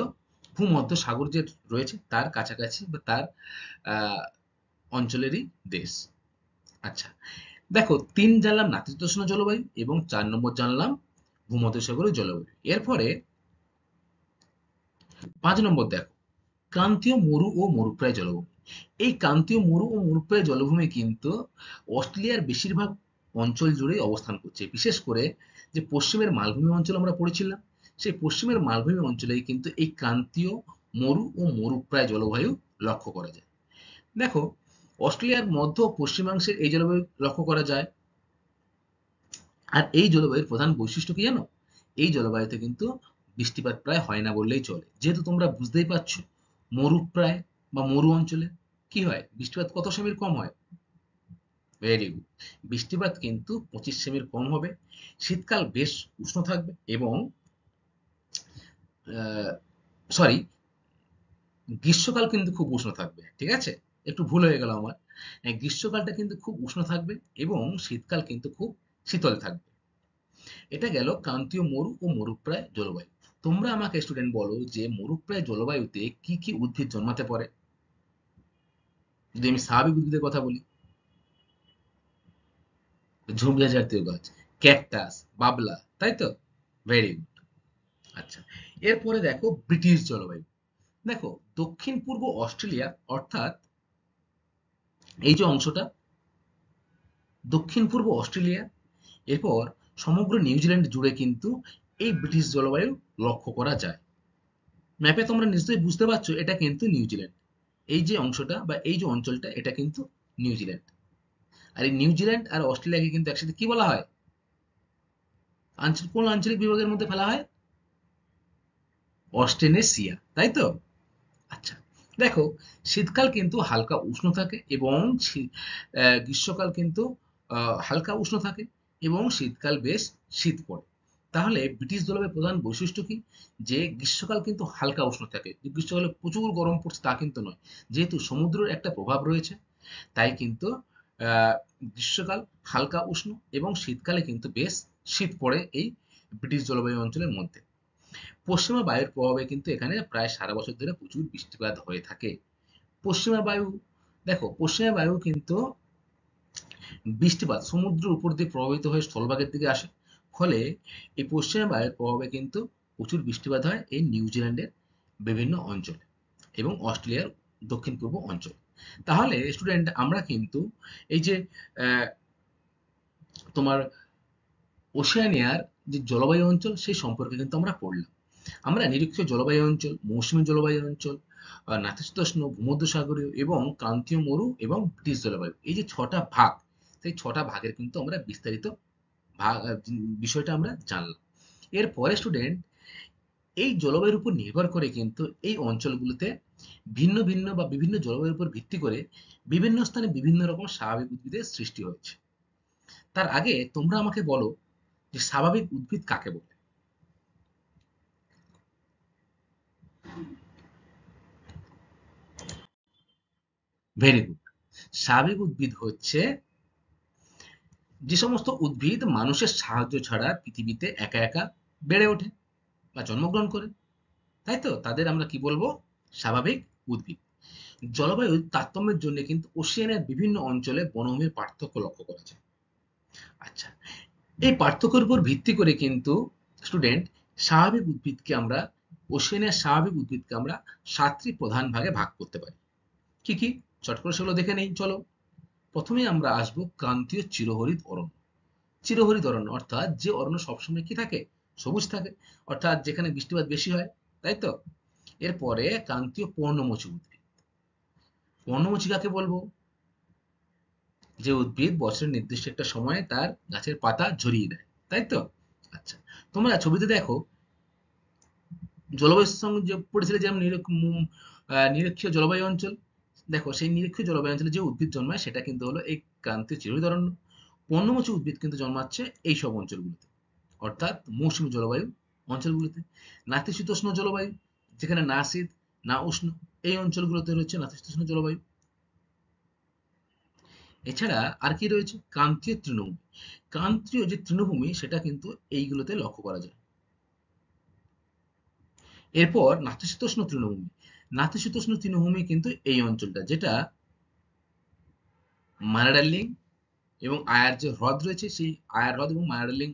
ভূমধ্যসাগর যে রয়েছে তার কাছাকাছি বা তার আহ, অঞ্চলেরই দেশ। আচ্ছা, দেখো 3 জানলাম নাতিশীতোষ্ণ জলবায়ু এবং 4 নম্বর জানলাম ভূমধ্যসাগরীয় জলবায়ু। এরপরে 5 নম্বর দেখো ক্রান্তীয় মরু ও মরুপ্রায় জলভূমি। এই ক্রান্তীয় মরু ও মরুপ্রায় জলভূমি কিন্তু অস্ট্রেলিয়ার বেশিরভাগ অঞ্চল জুড়েই অবস্থান করছে। বিশেষ করে যে পশ্চিমের মালভূমি অঞ্চল আমরা পড়েছিলাম সেই পশ্চিমের মালভূমি অঞ্চলেই কিন্তু এই ক্রান্তীয় মরু ও মরুপ্রায় জলবায়ু লক্ষ্য করা যায়। দেখো, অস্ট্রেলিয়ার মধ্য ও পশ্চিমাংশের এই জলবায়ু লক্ষ্য করা যায়। আর এই জলবায়ুর প্রধান বৈশিষ্ট্য কি জানো? এই জলবায়ুতে কিন্তু বৃষ্টিপাত প্রায় হয় না বললেই চলে। যেহেতু তোমরা বুঝতেই পারছো মরুপ্রায় বা মরু অঞ্চলে কি হয়, বৃষ্টিপাত কত সেমির কম হয়? Very good. বৃষ্টিপাত কিন্তু 25 সেমির কম হবে। শীতকাল বেশ উষ্ণ থাকবে এবং সরি, গ্রীষ্মকাল কিন্তু খুব উষ্ণ থাকবে, ঠিক আছে? একটু ভুল হয়ে গেল আমার। গ্রীষ্মকালটা কিন্তু খুব উষ্ণ থাকবে এবং শীতকাল কিন্তু খুব শীতল থাকবে। এটা গেল ক্রান্তীয় মরু ও মরুপ্রায় জলবায়ু। তোমরা আমাকে স্টুডেন্ট বলো যে মরুপ্রায় জলবায়ুতে কি কি উদ্ভিদ জন্মাতে পারে? যদি আমি স্বাভাবিক উদ্ভিদের কথা বলি, ঝোপঝাড় জাতীয় গাছ, ক্যাকটাস, বাবলা, তাই তো? Very good. আচ্ছা, এরপরে দেখো ব্রিটিশ জলবায়ু। দেখো দক্ষিণ পূর্ব অস্ট্রেলিয়া, অর্থাৎ এই যে অংশটা দক্ষিণ পূর্ব অস্ট্রেলিয়া, এরপর সমগ্র নিউজিল্যান্ড জুড়ে কিন্তু এই ব্রিটিশ জলবায়ু লক্ষ্য করা যায়। ম্যাপে তোমরা নিশ্চয়ই বুঝতে পারছো এটা কিন্তু নিউজিল্যান্ড। এই যে অংশটা বা এই যে অঞ্চলটা এটা কিন্তু নিউজিল্যান্ড। আর এই নিউজিল্যান্ড আর অস্ট্রেলিয়াকে কিন্তু একসাথে কি বলা হয়? কোন আঞ্চলিক বিভাগের মধ্যে ফেলা হয়? অস্ট্রেনেসিয়া, তাই তো? আচ্ছা, দেখো শীতকাল কিন্তু হালকা উষ্ণ থাকে এবং গ্রীষ্মকাল কিন্তু হালকা উষ্ণ থাকে এবং শীতকাল বেশ শীত পড়ে। তাহলে ব্রিটিশ জলবায়ুর প্রধান বৈশিষ্ট্য কি? যে গ্রীষ্মকাল কিন্তু হালকা উষ্ণ থাকে, যে গ্রীষ্মকালে প্রচুর গরম পড়ছে তা কিন্তু নয়। যেহেতু সমুদ্রের একটা প্রভাব রয়েছে, তাই কিন্তু গ্রীষ্মকাল হালকা উষ্ণ এবং শীতকালে কিন্তু বেশ শীত পড়ে এই ব্রিটিশ জলবায়ু অঞ্চলের মধ্যে। পশ্চিমা বায়ুর প্রভাবে কিন্তু এখানে প্রায় সারা বছর ধরে প্রচুর বৃষ্টিপাত হয়ে থাকে। পশ্চিমা বায়ু, দেখো পশ্চিমা বায়ু কিন্তু বৃষ্টিপাত সমুদ্রের উপর দিয়ে প্রভাবিত হয়ে স্থলভাগের দিকে আসে। ফলে এই পশ্চিমা বায়ুর প্রভাবে কিন্তু প্রচুর বৃষ্টিপাত হয় এই নিউজিল্যান্ডের বিভিন্ন অঞ্চলে এবং অস্ট্রেলিয়ার দক্ষিণ পূর্ব অঞ্চল। তাহলে স্টুডেন্ট আমরা কিন্তু এই যে আহ, তোমার ওশেনিয়ার যে জলবায়ু অঞ্চল সেই সম্পর্কে কিন্তু আমরা পড়লাম। আমরা নিরক্ষীয় জলবায়ু অঞ্চল, মৌসুমী জলবায়ু অঞ্চল, নাতিশীতোষ্ণ, ভূমধ্যসাগরীয় এবং ক্রান্তীয় মরু এবং ব্রিটিশ জলবায়ু, এই যে ছটা ভাগ, সেই ছটা ভাগের কিন্তু আমরা বিস্তারিত ভাগ বিষয়টা আমরা জানলাম। এরপরে স্টুডেন্ট এই জলবায়ুর উপর নির্ভর করে কিন্তু এই অঞ্চলগুলোতে ভিন্ন ভিন্ন বা বিভিন্ন জলবায়ুর উপর ভিত্তি করে বিভিন্ন স্থানে বিভিন্ন রকম স্বাভাবিক উদ্ভিদের সৃষ্টি হয়েছে। তার আগে তোমরা আমাকে বলো যে স্বাভাবিক উদ্ভিদ কাকে বলে? Very good. স্বাভাবিক উদ্ভিদ হচ্ছে যে সমস্ত উদ্ভিদ মানুষের সাহায্য ছাড়া পৃথিবীতে একা একা বেড়ে ওঠে বা জন্মগ্রহণ করে, তাই তো? তাদের আমরা কি বলবো? স্বাভাবিক উদ্ভিদ। জলবায়ুর তারতম্যের জন্য কিন্তু ওশেনিয়ার বিভিন্ন অঞ্চলে বনভূমির পার্থক্য লক্ষ্য করা যায়। আচ্ছা, এই পার্থক্যের উপর ভিত্তি করে কিন্তু স্টুডেন্ট স্বাভাবিক উদ্ভিদকে আমরা ওশেনিয়ার স্বাভাবিক উদ্ভিদকে আমরা সাতটি প্রধান ভাগে ভাগ করতে পারি। কি কি? চট করে সেগুলো দেখে নেই চলো। প্রথমেই আমরা আসবো ক্রান্তীয় চিরহরিৎ অরণ্য। চিরহরিৎ অরণ্য অর্থাৎ যে অরণ্য সবসময় কি থাকে? সবুজ থাকে, অর্থাৎ যেখানে বৃষ্টিপাত বেশি হয়, তাই তো? এরপরে ক্রান্তীয় পর্ণমোচী উদ্ভিদ। পর্ণমোচী কাকে বলবো? যে উদ্ভিদ বছরের নির্দিষ্ট একটা সময়ে তার গাছের পাতা ঝরিয়ে দেয়, তাই তো? আচ্ছা, তোমরা ছবিতে দেখো জলবায়ুর সঙ্গে যে পড়েছিলে যেমন নিরক্ষীয় জলবায়ু অঞ্চল। দেখো সেই নিরক্ষীয় জলবায়ু অঞ্চলে যে উদ্ভিদ জন্মায় সেটা কিন্তু হলো এই ক্রান্তীয় চিরহরিৎ অরণ্য। পর্ণমোচী উদ্ভিদ কিন্তু জন্মাচ্ছে এই সব অঞ্চলগুলোতে, অর্থাৎ মৌসুমী জলবায়ু অঞ্চলগুলোতে। নাতিশীতোষ্ণ জলবায়ু, যেখানে না শীত না উষ্ণ, এই অঞ্চলগুলোতে রয়েছে নাতিশীতোষ্ণ জলবায়ু। এছাড়া আর কি রয়েছে? ক্রান্তীয় তৃণভূমি। ক্রান্তীয় যে তৃণভূমি সেটা কিন্তু এইগুলোতে লক্ষ্য করা যায়। এরপর নাতিশীতোষ্ণ তৃণভূমি। নাতিশীতোষ্ণ তৃণভূমি কিন্তু এই অঞ্চলটা, যেটা মানাডার্লিং এবং আয়ার যে হ্রদ রয়েছে সেই আয়ার হ্রদ এবং মানাডার্লিং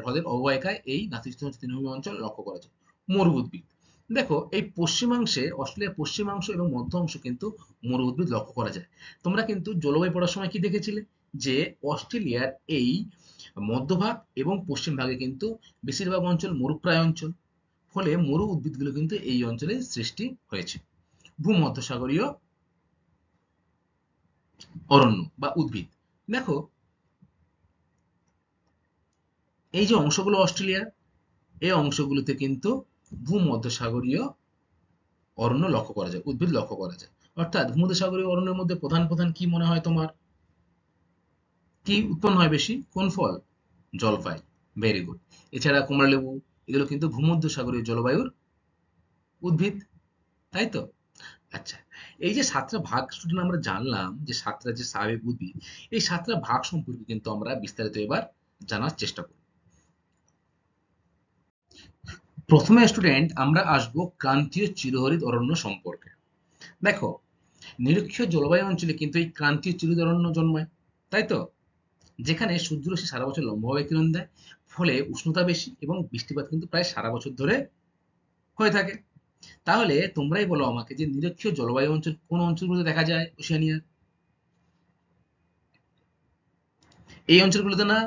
হ্রদের অববাহিকায় এই নাতিশীতোষ্ণ তৃণভূমি অঞ্চল লক্ষ্য করা যায়। মরু উদ্ভিদ। দেখো এই পশ্চিমাংশে অস্ট্রেলিয়ার পশ্চিমাংশ এবং মধ্য অংশ কিন্তু মরু উদ্ভিদ লক্ষ্য করা যায়। তোমরা কিন্তু জলবায়ু পড়ার সময় কি দেখেছিলে? যে অস্ট্রেলিয়ার এই মধ্যভাগ এবং পশ্চিম ভাগে কিন্তু বেশিরভাগ অঞ্চল মরুপ্রায় অঞ্চল। ফলে মরু উদ্ভিদগুলো কিন্তু এই অঞ্চলে সৃষ্টি হয়েছে। ভূমধ্যসাগরীয় অরণ্য বা উদ্ভিদ। দেখো এই যে অংশগুলো অস্ট্রেলিয়ার, এই অংশগুলোতে কিন্তু ভূমধ্যসাগরীয় অরণ্য লক্ষ্য করা যায়, উদ্ভিদ লক্ষ্য করা যায়। অর্থাৎ ভূমধ্যসাগরীয় অরণ্যের মধ্যে প্রধান প্রধান কি মনে হয় তোমার? কি উৎপন্ন হয় বেশি? কোন ফল? জলপাই। Very good. এছাড়া কমলালেবু, এগুলো কিন্তু ভূমধ্যসাগরীয় জলবায়ুর উদ্ভিদ, তাই তো? আচ্ছা, এই যে 7টা ভাগ স্টুডেন্ট আমরা জানলাম, যে 7টা যে স্বাভাবিক উদ্ভিদ, এই 7টা ভাগ সম্পর্কে কিন্তু আমরা বিস্তারিত এবার জানার চেষ্টা করব। প্রথমে স্টুডেন্ট আমরা আসব ক্রান্তীয় চিরহরিৎ অরণ্য সম্পর্কে। দেখো, নিরক্ষীয় জলবায়ু অঞ্চলে কিন্তু এই ক্রান্তীয় চিরহরিৎ অরণ্য জন্মায়, তাই তো? যেখানে সূর্যরশ্মি সারা বছর লম্বভাবে কিরণ দেয়, ফলে উষ্ণতা বেশি এবং বৃষ্টিপাত কিন্তু প্রায় সারা বছর ধরে হয়ে থাকে। তাহলে তোমরাই বলো আমাকে যে নিরক্ষীয় জলবায়ু অঞ্চল কোন অঞ্চলগুলোতে দেখা যায় ওশেনিয়ার? এই অঞ্চলগুলোতে না?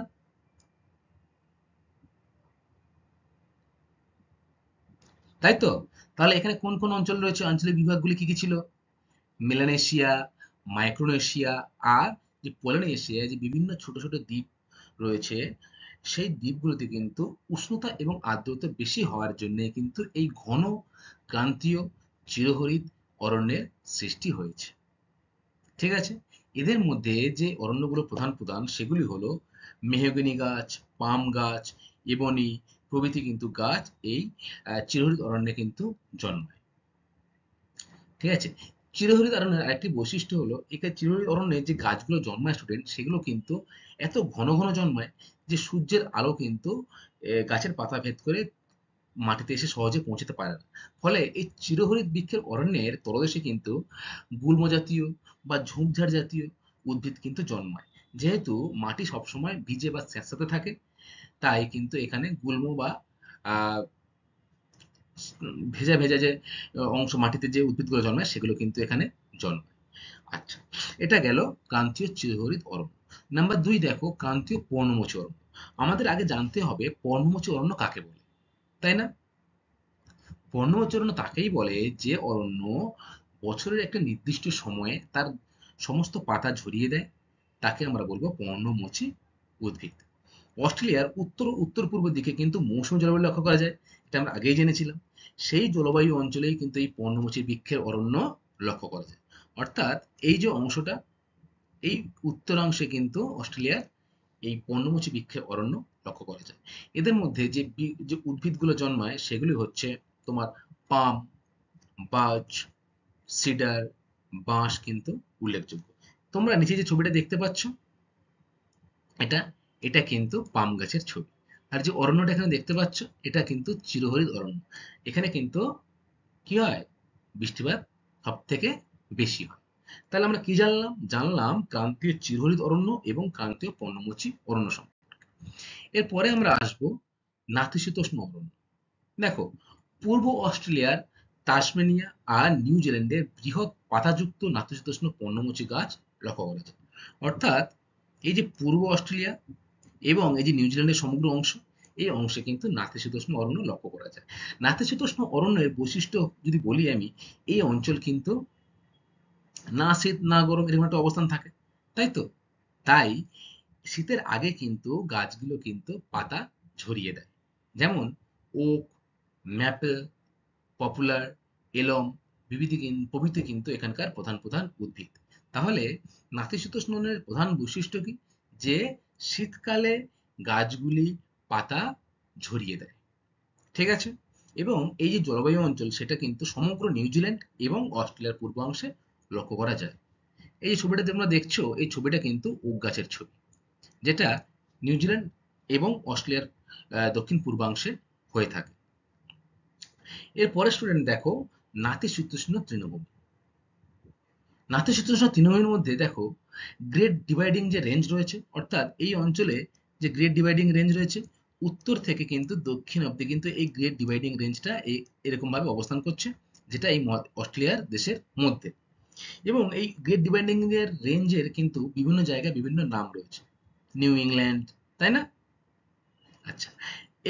তাই তো? তাহলে এখানে কোন কোন অঞ্চল রয়েছে? আঞ্চলিক বিভাগগুলি কি কি ছিল? মেলানেশিয়া, মাইক্রোনেশিয়া আর যে পলিনেশিয়া, যে বিভিন্ন ছোট ছোট দ্বীপ রয়েছে, সেই দ্বীপগুলোতে কিন্তু উষ্ণতা এবং আর্দ্রতা বেশি হওয়ার জন্য কিন্তু এই ঘন ক্রান্তীয় চিরহরিৎ অরণ্যের সৃষ্টি হয়েছে। ঠিক আছে? এদের মধ্যে যে অরণ্যগুলো প্রধান প্রধান সেগুলি হলো মেহগনি গাছ, পাম গাছ, এবনি প্রভৃতি কিন্তু গাছ এই চিরহরিৎ অরণ্যে কিন্তু জন্মায়। ঠিক আছে? চিরহরিৎ অরণ্যের আরেকটি বৈশিষ্ট্য হলো এখানে চিরহরিৎ অরণ্যে যে গাছগুলো জন্মায় স্টুডেন্ট, সেগুলো কিন্তু এত ঘন ঘন জন্মায় যে সূর্যের আলো কিন্তু গাছের পাতা ভেদ করে মাটিতে এসে সহজে পৌঁছতে পারে না। ফলে এই চিরহরিৎ বৃক্ষের অরণ্যের তলদেশে কিন্তু গুল্ম জাতীয় বা ঝোপঝাড় জাতীয় উদ্ভিদ কিন্তু জন্মায়। যেহেতু মাটি সবসময় ভিজে বা স্যাঁতসেঁতে থাকে, তাই কিন্তু এখানে গুল্ম বা আহ, ভেজা ভেজা যে অংশ মাটিতে যে উদ্ভিদগুলো জন্মায় সেগুলো কিন্তু এখানে জন্মায়। আচ্ছা, এটা গেল ক্রান্তীয় চিরহরিৎ অরণ্য। নাম্বার 2 দেখো ক্রান্তীয় পর্ণমোচী অরণ্য। আমাদের আগে জানতে হবে পর্ণমোচী অরণ্য কাকে বলে, তাই না? পর্ণমোচী অরণ্য তাকেই বলে যে অরণ্য বছরের একটা নির্দিষ্ট সময়ে তার সমস্ত পাতা ঝরিয়ে দেয়, তাকে আমরা বলবো পর্ণমোচী উদ্ভিদ। অস্ট্রেলিয়ার উত্তর উত্তর পূর্ব দিকে কিন্তু মৌসুমী জলবায়ু লক্ষ্য করা যায়, এটা আমরা আগেই জেনেছিলাম। সেই জলবায়ু অঞ্চলেই কিন্তু এই পর্ণমোচী বৃক্ষের অরণ্য লক্ষ্য করা যায়। অর্থাৎ এই যে অংশটা, এই উত্তরাংশে কিন্তু অস্ট্রেলিয়ার এই পর্ণমোচী বৃক্ষের অরণ্য লক্ষ্য করা যায়। এদের মধ্যে যে যে উদ্ভিদগুলো জন্মায় সেগুলি হচ্ছে তোমার পাম, বার্চ, সিডার, বাঁশ কিন্তু উল্লেখযোগ্য। তোমরা নিচে যে ছবিটা দেখতে পাচ্ছ, এটা এটা কিন্তু পাম গাছের ছবি। আর যে অরণ্যটা এখানে দেখতে পাচ্ছ, এটা কিন্তু চিরহরিৎ অরণ্য। এখানে কিন্তু কি হয়? বৃষ্টিপাত সব থেকে বেশি হয়। তাহলে আমরা কি জানলাম? জানলাম ক্রান্তীয় চিরহরিৎ অরণ্য এবং ক্রান্তীয় পর্ণমোচী অরণ্য সম্পর্কে। এরপরে আমরা আসবো নাতিশীতোষ্ণ অরণ্য। দেখো, পূর্ব অস্ট্রেলিয়ার তাসমানিয়া আর নিউজিল্যান্ডের বৃহৎ পাতাযুক্ত নাতিশীতোষ্ণ পর্ণমোচী গাছ লক্ষ্য করা যায়। অর্থাৎ এই যে পূর্ব অস্ট্রেলিয়া এবং এই যে নিউজিল্যান্ডের সমগ্র অংশ, এই অংশে কিন্তু নাতিশীতোষ্ণ অরণ্য লক্ষ্য করা যায়। নাতিশীতোষ্ণ অরণ্যের বৈশিষ্ট্য যদি বলি আমি, এই অঞ্চল কিন্তু না শীত না গরম এরকম একটা অবস্থান থাকে, তাই তো? তাই শীতের আগে কিন্তু গাছগুলো কিন্তু পাতা ঝরিয়ে দেয়। যেমন ওক, ম্যাপেল, পপুলার, এলম প্রভৃতি কিন্তু এখানকার প্রধান প্রধান উদ্ভিদ। তাহলে নাতিশীতোষ্ণের প্রধান বৈশিষ্ট্য কি? যে শীতকালে গাছগুলি পাতা ঝরিয়ে দেয়। ঠিক আছে? এবং এই যে জলবায়ু অঞ্চল সেটা কিন্তু সমগ্র নিউজিল্যান্ড এবং অস্ট্রেলিয়ার পূর্বাংশে লক্ষ্য করা যায়। এই যে ছবিটা তোমরা দেখছো, এই ছবিটা কিন্তু ওক গাছের ছবি, যেটা নিউজিল্যান্ড এবং অস্ট্রেলিয়ার দক্ষিণ পূর্বাংশে হয়ে থাকে। এরপরে স্টুডেন্ট দেখো নাতিশীতোষ্ণ তৃণভূমি। নাতিশীতোষ্ণ তৃণভূমির মধ্যে দেখো গ্রেট ডিভাইডিং যে রেঞ্জ রয়েছে, অর্থাৎ এই অঞ্চলে যে গ্রেট ডিভাইডিং রেঞ্জ রয়েছে, উত্তর থেকে কিন্তু দক্ষিণ অব্দি কিন্তু এই গ্রেট ডিভাইডিং রেঞ্জটা এরকম ভাবে অবস্থান করছে, যেটা এই অস্ট্রেলিয়ার দেশের মধ্যে। এবং এই গ্রেট ডিভাইডিং এর রেঞ্জের কিন্তু বিভিন্ন জায়গায় বিভিন্ন নাম রয়েছে। নিউ ইংল্যান্ড, তাই না? আচ্ছা,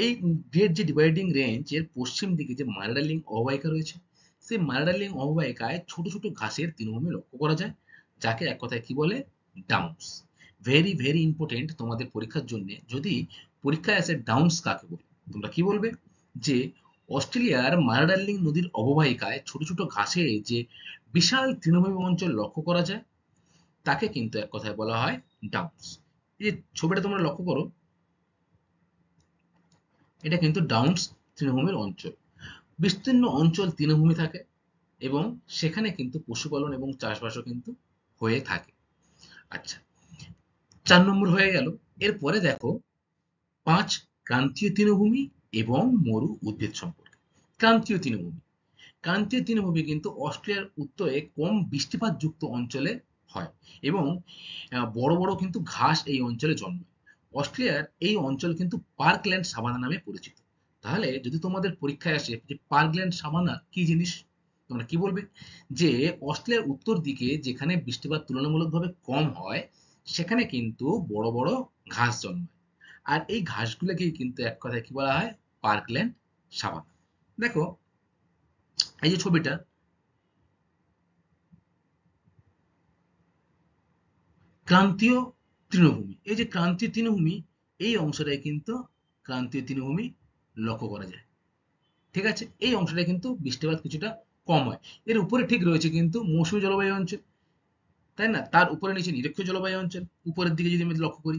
এই গ্রেট যে ডিভাইডিং রেঞ্জ এর পশ্চিম দিকে যে মার্ডার্লিং অববাহিকা রয়েছে, সেই মার্ডার্লিং অববাহিকায় ছোট ছোট ঘাসের তৃণভূমি লক্ষ্য করা যায়, যাকে এক কথায় কি বলে? ডাউন্স। ভেরি ভেরি ইম্পর্টেন্ট তোমাদের পরীক্ষার জন্য, যদি পরীক্ষায় আসে ডাউন্স কাকে বলে, তোমরা কি বলবে? যে অস্ট্রেলিয়ার মার্ডার্লিং নদীর অববাহিকায় ছোট ছোট ঘাসের যে বিশাল তৃণভূমি অঞ্চল লক্ষ্য করা যায়, তাকে কিন্তু এক কথায় বলা হয় ডাউন্স। এই যে ছবিটা তোমরা লক্ষ্য করো, এটা কিন্তু ডাউন্স তৃণভূমির অঞ্চল। বিস্তীর্ণ অঞ্চল তৃণভূমি থাকে, এবং সেখানে কিন্তু পশুপালন এবং চাষবাসও কিন্তু হয়ে থাকে। আচ্ছা, ৪ নম্বর হয়ে গেল। এরপরে দেখো ৫ ক্রান্তীয় তৃণভূমি এবং মরু উদ্ভিদ সম্পর্কে। ক্রান্তীয় তৃণভূমি। ক্রান্তীয় তৃণভূমি কিন্তু অস্ট্রেলিয়ার উত্তরে কম বৃষ্টিপাতযুক্ত অঞ্চলে হয় এবং বড় বড় কিন্তু ঘাস এই অঞ্চলে জন্মায়। অস্ট্রেলিয়ার এই অঞ্চল কিন্তু পার্কল্যান্ড সাভানা নামে পরিচিত। তাহলে যদি তোমাদের পরীক্ষায় আসে যে পার্কল্যান্ড সাভানা কি জিনিস, তোমরা কি বলবে? যে অস্ট্রেলিয়ার উত্তর দিকে যেখানে বৃষ্টিপাত তুলনামূলকভাবে কম হয় সেখানে কিন্তু বড় বড় ঘাস জন্মায়। আর এই ঘাসগুলোকেই কিন্তু এক কথায় কি বলা হয়? Parkland savanna. দেখো এই যে ছবিটা, ক্রান্তীয় তৃণভূমি, এই যে ক্রান্তীয় তৃণভূমি, এই অংশটায় কিন্তু ক্রান্তীয় তৃণভূমি লক্ষ্য করা যায়। ঠিক আছে, এই অংশটা কিন্তু বৃষ্টিপাত কিছুটা কম হয়। এর উপরে ঠিক রয়েছে কিন্তু মৌসুমী জলবায়ু অঞ্চল, তাই না? তার উপরে নিচে নিরক্ষীয় জলবায়ু অঞ্চল। উপরের দিকে যদি আমি লক্ষ্য করি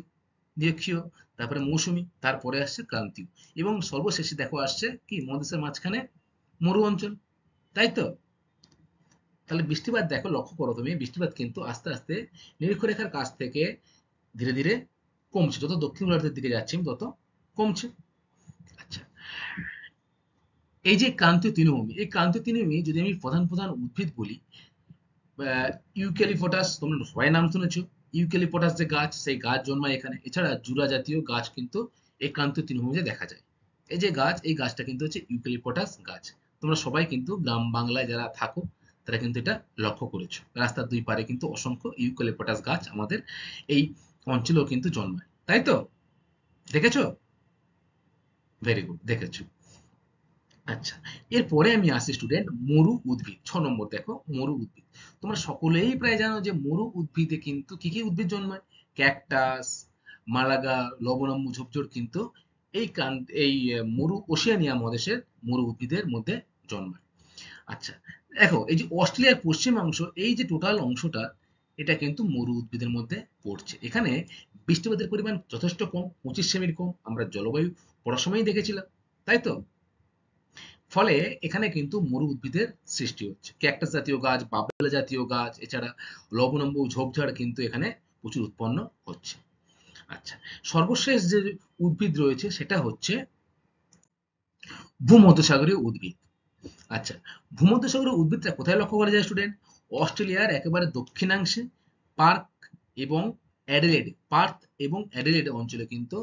নিরক্ষীয়, তারপরে মৌসুমী, তারপরে আসছে ক্রান্তীয়, এবং সর্বশেষে দেখো আসছে কি মহাদেশের মাঝখানে মরু অঞ্চল, তাই তো? তাহলে বৃষ্টিপাত দেখো, লক্ষ্য করো তুমি, বৃষ্টিপাত কিন্তু আস্তে আস্তে নিরক্ষরেখার কাছ থেকে ধীরে ধীরে কমছে, যত দক্ষিণ গোলার্ধের দিকে যাচ্ছি তত কমছে। আচ্ছা, এই যে ক্রান্তীয় তৃণভূমি, এই ক্রান্তীয় তৃণভূমি যদি আমি প্রধান প্রধান উদ্ভিদ বলি, ইউক্যালিপটাস, তোমরা সবাই নাম শুনেছো। ইউক্যালিপটাস যে গাছ, সেই গাছ জন্মায় এখানে। এছাড়া জুরা জাতীয় গাছ কিন্তু এই ক্রান্তীয় তৃণভূমিতে দেখা যায়। এই যে গাছ, এই গাছটা কিন্তু হচ্ছে ইউক্যালিপটাস গাছ। তোমরা সবাই কিন্তু গ্রাম বাংলায় যারা থাকো তারা কিন্তু এটা লক্ষ্য করেছো, রাস্তার দুই পারে কিন্তু অসংখ্য ইউক্যালিপটাস গাছ আমাদের এই অঞ্চলেও কিন্তু জন্মায়, তাই তো? দেখেছো? ভেরি গুড, দেখেছো। আচ্ছা, এরপরে আমি আসি স্টুডেন্ট মরু উদ্ভিদ। ৬ নম্বর দেখো মরু উদ্ভিদ। তোমরা সকলেই প্রায় জানো যে মরু উদ্ভিদে কিন্তু কি কি উদ্ভিদ জন্মায়? ক্যাকটাস, মালাগা, লবণাম্বু ঝোপঝাড় কিন্তু এই মরু ওশেনিয়া মহাদেশের মরু উদ্ভিদের মধ্যে জন্মায়। আচ্ছা, দেখো এই যে অস্ট্রেলিয়ার পশ্চিমাংশ, এই যে টোটাল অংশটা, এটা কিন্তু মরু উদ্ভিদের মধ্যে পড়ছে। এখানে বৃষ্টিপাতের পরিমাণ যথেষ্ট কম, 25 সেমির কম, আমরা জলবায়ু পড়ার সময়ই দেখেছিলাম, তাই তো? ফলে এখানে কিন্তু মরু উদ্ভিদের সৃষ্টি হচ্ছে। ক্যাকটাস জাতীয় গাছ, বাবলা জাতীয় গাছ, এছাড়া লবণাম্বু ঝোপঝাড় কিন্তু এখানে প্রচুর উৎপন্ন হচ্ছে। আচ্ছা, সর্বশেষ যে উদ্ভিদ রয়েছে সেটা হচ্ছে ভূমধ্যসাগরীয় উদ্ভিদ। আচ্ছা, ভূমধ্যসাগরীয় উদ্ভিদটা কোথায় লক্ষ্য করা যায় স্টুডেন্ট? অস্ট্রেলিয়ার একেবারে দক্ষিণাংশে পার্ক এবং পার্থ এবং অ্যাডিলেড অঞ্চলে কিন্তু,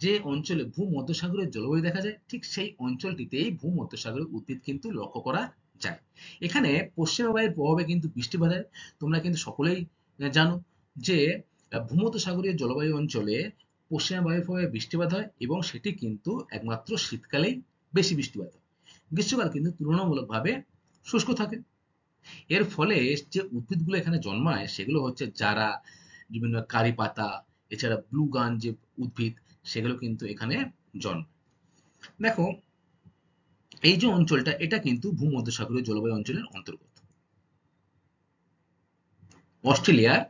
যে অঞ্চলে ভূমধ্যসাগরীয় জলবায়ু দেখা যায় ঠিক সেই অঞ্চলটিতেই ভূমধ্যসাগরীয় উদ্ভিদ কিন্তু লক্ষ্য করা যায়। এখানে পশ্চিমা বায়ুর প্রভাবে কিন্তু বৃষ্টিপাত হয়। তোমরা কিন্তু সকলেই জানো যে ভূমধ্যসাগরীয় জলবায়ু অঞ্চলে পশ্চিমা বায়ুর প্রভাবে বৃষ্টিপাত হয় এবং সেটি কিন্তু একমাত্র শীতকালেই বেশি বৃষ্টিপাত হয়। গ্রীষ্মকাল কিন্তু তুলনামূলকভাবে শুষ্ক থাকে। এর ফলে যে উদ্ভিদগুলো এখানে জন্মায় সেগুলো হচ্ছে জারা, বিভিন্ন কারি পাতা, এছাড়া ব্লু গান যে উদ্ভিদ, সেগুলো কিন্তু এখানে জন্মায়। দেখো এই যে অঞ্চলটা, এটা কিন্তু ভূমধ্যসাগরীয় জলবায়ু অঞ্চলের অন্তর্গত। অস্ট্রেলিয়ার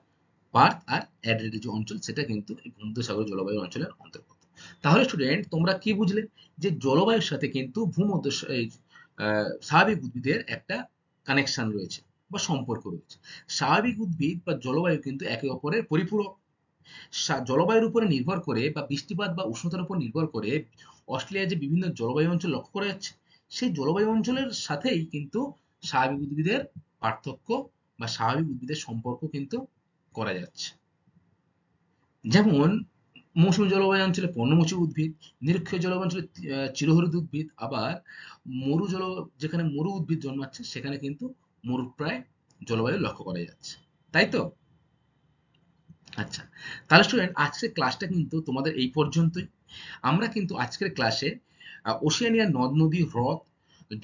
পার্থ আর অ্যাডিলেড যে অঞ্চল সেটা কিন্তু এই ভূমধ্যসাগরীয় জলবায়ু অঞ্চলের অন্তর্গত। তাহলে স্টুডেন্ট তোমরা কি বুঝলে? যে জলবায়ুর সাথে কিন্তু স্বাভাবিক উদ্ভিদের একটা কানেকশন রয়েছে বা সম্পর্ক রয়েছে। স্বাভাবিক উদ্ভিদ বা জলবায়ু কিন্তু একে অপরের পরিপূরক। জলবায়ুর উপরে নির্ভর করে বা বৃষ্টিপাত বা উষ্ণতার উপর নির্ভর করে অস্ট্রেলিয়ার যে বিভিন্ন জলবায়ু অঞ্চল লক্ষ্য করা যাচ্ছে, সেই জলবায়ু অঞ্চলের সাথেই কিন্তু স্বাভাবিক উদ্ভিদের পার্থক্য বা স্বাভাবিক উদ্ভিদের সম্পর্ক কিন্তু করা যাচ্ছে। যেমন মৌসুমী জলবায়ু অঞ্চলে পর্ণমোচী উদ্ভিদ, নিরক্ষীয় জলবায়ু অঞ্চলে চিরহরিৎ উদ্ভিদ, আবার মরু জল যেখানে মরু উদ্ভিদ জন্মাচ্ছে সেখানে কিন্তু মরুপ্রায় জলবায়ু লক্ষ্য করা যাচ্ছে, তাই তো? আচ্ছা, তাহলে স্টুডেন্ট আজকের ক্লাসটা কিন্তু তোমাদের এই পর্যন্তই। আমরা কিন্তু আজকের ক্লাসে ওশেনিয়ার নদ নদী, হ্রদ,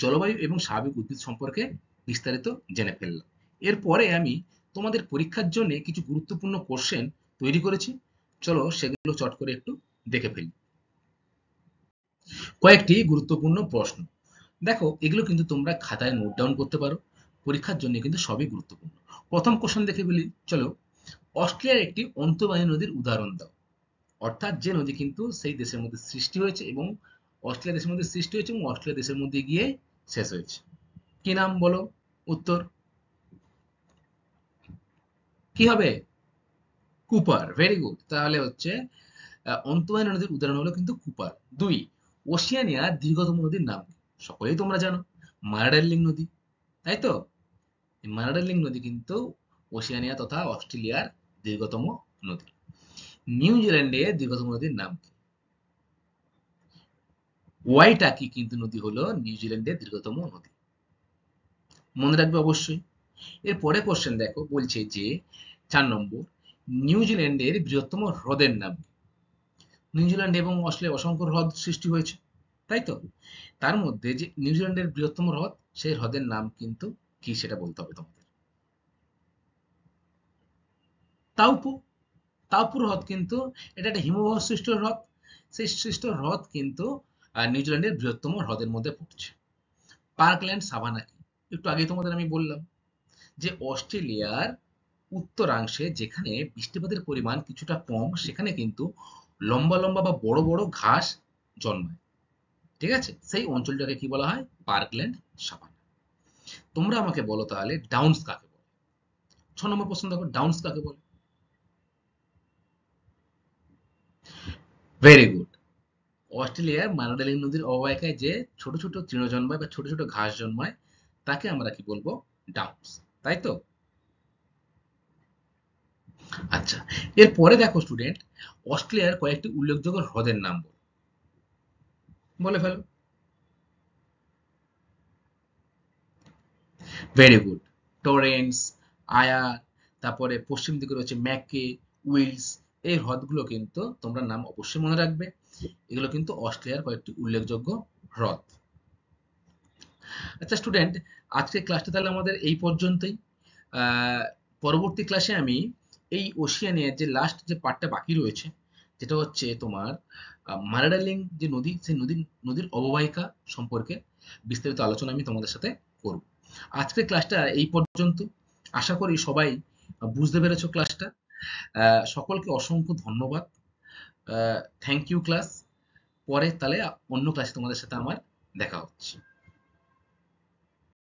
জলবায়ু এবং স্বাভাবিক উদ্ভিদ সম্পর্কে বিস্তারিত জেনে ফেললাম। এরপরে আমি তোমাদের পরীক্ষার জন্য কিছু গুরুত্বপূর্ণ কোশ্চেন তৈরি করেছি। চলো সেগুলো চট করে একটু দেখে ফেলি। কয়েকটি গুরুত্বপূর্ণ প্রশ্ন, দেখো এগুলো কিন্তু তোমরা খাতায় নোট ডাউন করতে পারো, পরীক্ষার জন্য কিন্তু সবই গুরুত্বপূর্ণ। প্রথম কোশ্চেন দেখে ফেলি, চলো। অস্ট্রেলিয়ার একটি অন্তর্বাহী নদীর উদাহরণ দাও। অর্থাৎ যে নদী কিন্তু সেই দেশের মধ্যে সৃষ্টি হয়েছে এবং অস্ট্রেলিয়া দেশের মধ্যে সৃষ্টি হয়েছে এবং অস্ট্রেলিয়া দেশের মধ্যে গিয়ে শেষ হয়েছে। কি নাম বলো? উত্তর কি হবে? কুপার। Very good. তাহলে হচ্ছে অন্তর্বাহিনী নদীর উদাহরণ হলো কিন্তু কুপার। 2, ওশিয়ানিয়ার দীর্ঘতম নদীর নাম কি? সকলেই তোমরা জানো, মারাডার্লিং নদী, তাই তো? এই মারাডার্লিং নদী কিন্তু ওশিয়ানিয়া তথা অস্ট্রেলিয়ার দীর্ঘতম নদী। নিউজিল্যান্ডের দীর্ঘতম নদীর নাম কি? ওয়াইটাকি কিন্তু নদী হলো নিউজিল্যান্ডের দীর্ঘতম নদী। মনে রাখবে অবশ্যই। এর পরে কোশ্চেন দেখো, বলছে যে 4 নম্বর, নিউজিল্যান্ডের বৃহত্তম হ্রদের নাম কি? নিউজিল্যান্ড এবং অস্ট্রেলিয়া অসংখ্য হ্রদ সৃষ্টি হয়েছে, তাই তো? তার মধ্যে যে নিউজিল্যান্ডের বৃহত্তম হ্রদ, সেই হ্রদের নাম কিন্তু কি সেটা বলতে হবে তোমাদের। তাউপু। তাউপু হ্রদ কিন্তু এটা একটা হিমবাহ সৃষ্ট হ্রদ। সেই সৃষ্ট হ্রদ কিন্তু নিউজিল্যান্ডের বৃহত্তম হ্রদের মধ্যে পড়ছে। পার্কল্যান্ড সাভানা কি? একটু আগেই তোমাদের আমি বললাম যে অস্ট্রেলিয়ার উত্তরাংশে যেখানে বৃষ্টিপাতের পরিমাণ কিছুটা কম, সেখানে কিন্তু লম্বা লম্বা বা বড় বড় ঘাস জন্মায়। ঠিক আছে, সেই অঞ্চলটাকে কি বলা হয়? Parkland savanna. তোমরা আমাকে বলো তাহলে ডাউন্স কাকে বলে? 6 নম্বর প্রশ্ন দেখো, ডাউন্স কাকে বলে? Very good. অস্ট্রেলিয়ার মানাডালিং নদীর অববাহিকায় যে ছোট ছোট তৃণ জন্মায় বা ছোট ছোট ঘাস জন্মায়, তাকে আমরা কি বলবো? ডাউন্স, তাই তো? আচ্ছা, এরপরে দেখো স্টুডেন্ট, অস্ট্রেলিয়ার কয়েকটি উল্লেখযোগ্য হ্রদের নাম বলে ফেলো। Very good. টরেন্স, আয়ার, তারপরে পশ্চিম দিকে রয়েছে ম্যাককে, উইলস। এই হ্রদগুলো কিন্তু তোমরা নাম অবশ্যই মনে রাখবে। এগুলো কিন্তু অস্ট্রেলিয়ার কয়েকটি উল্লেখযোগ্য হ্রদ। আচ্ছা স্টুডেন্ট, আজকের ক্লাসটা তাহলে আমাদের এই পর্যন্তই। আহ, পরবর্তী ক্লাসে আমি এই ওশিয়ানিয়ার যে লাস্ট যে পার্টটা বাকি রয়েছে, যেটা হচ্ছে তোমার মারাডার্লিং যে নদী, সেই নদীর অববাহিকা সম্পর্কে বিস্তারিত আলোচনা আমি তোমাদের সাথে করব। আজকের ক্লাসটা এই পর্যন্ত। আশা করি সবাই বুঝতে পেরেছো ক্লাসটা। সকলকে অসংখ্য ধন্যবাদ। Thank you class. পরে তাহলে অন্য ক্লাসে তোমাদের সাথে আমার দেখা হচ্ছে।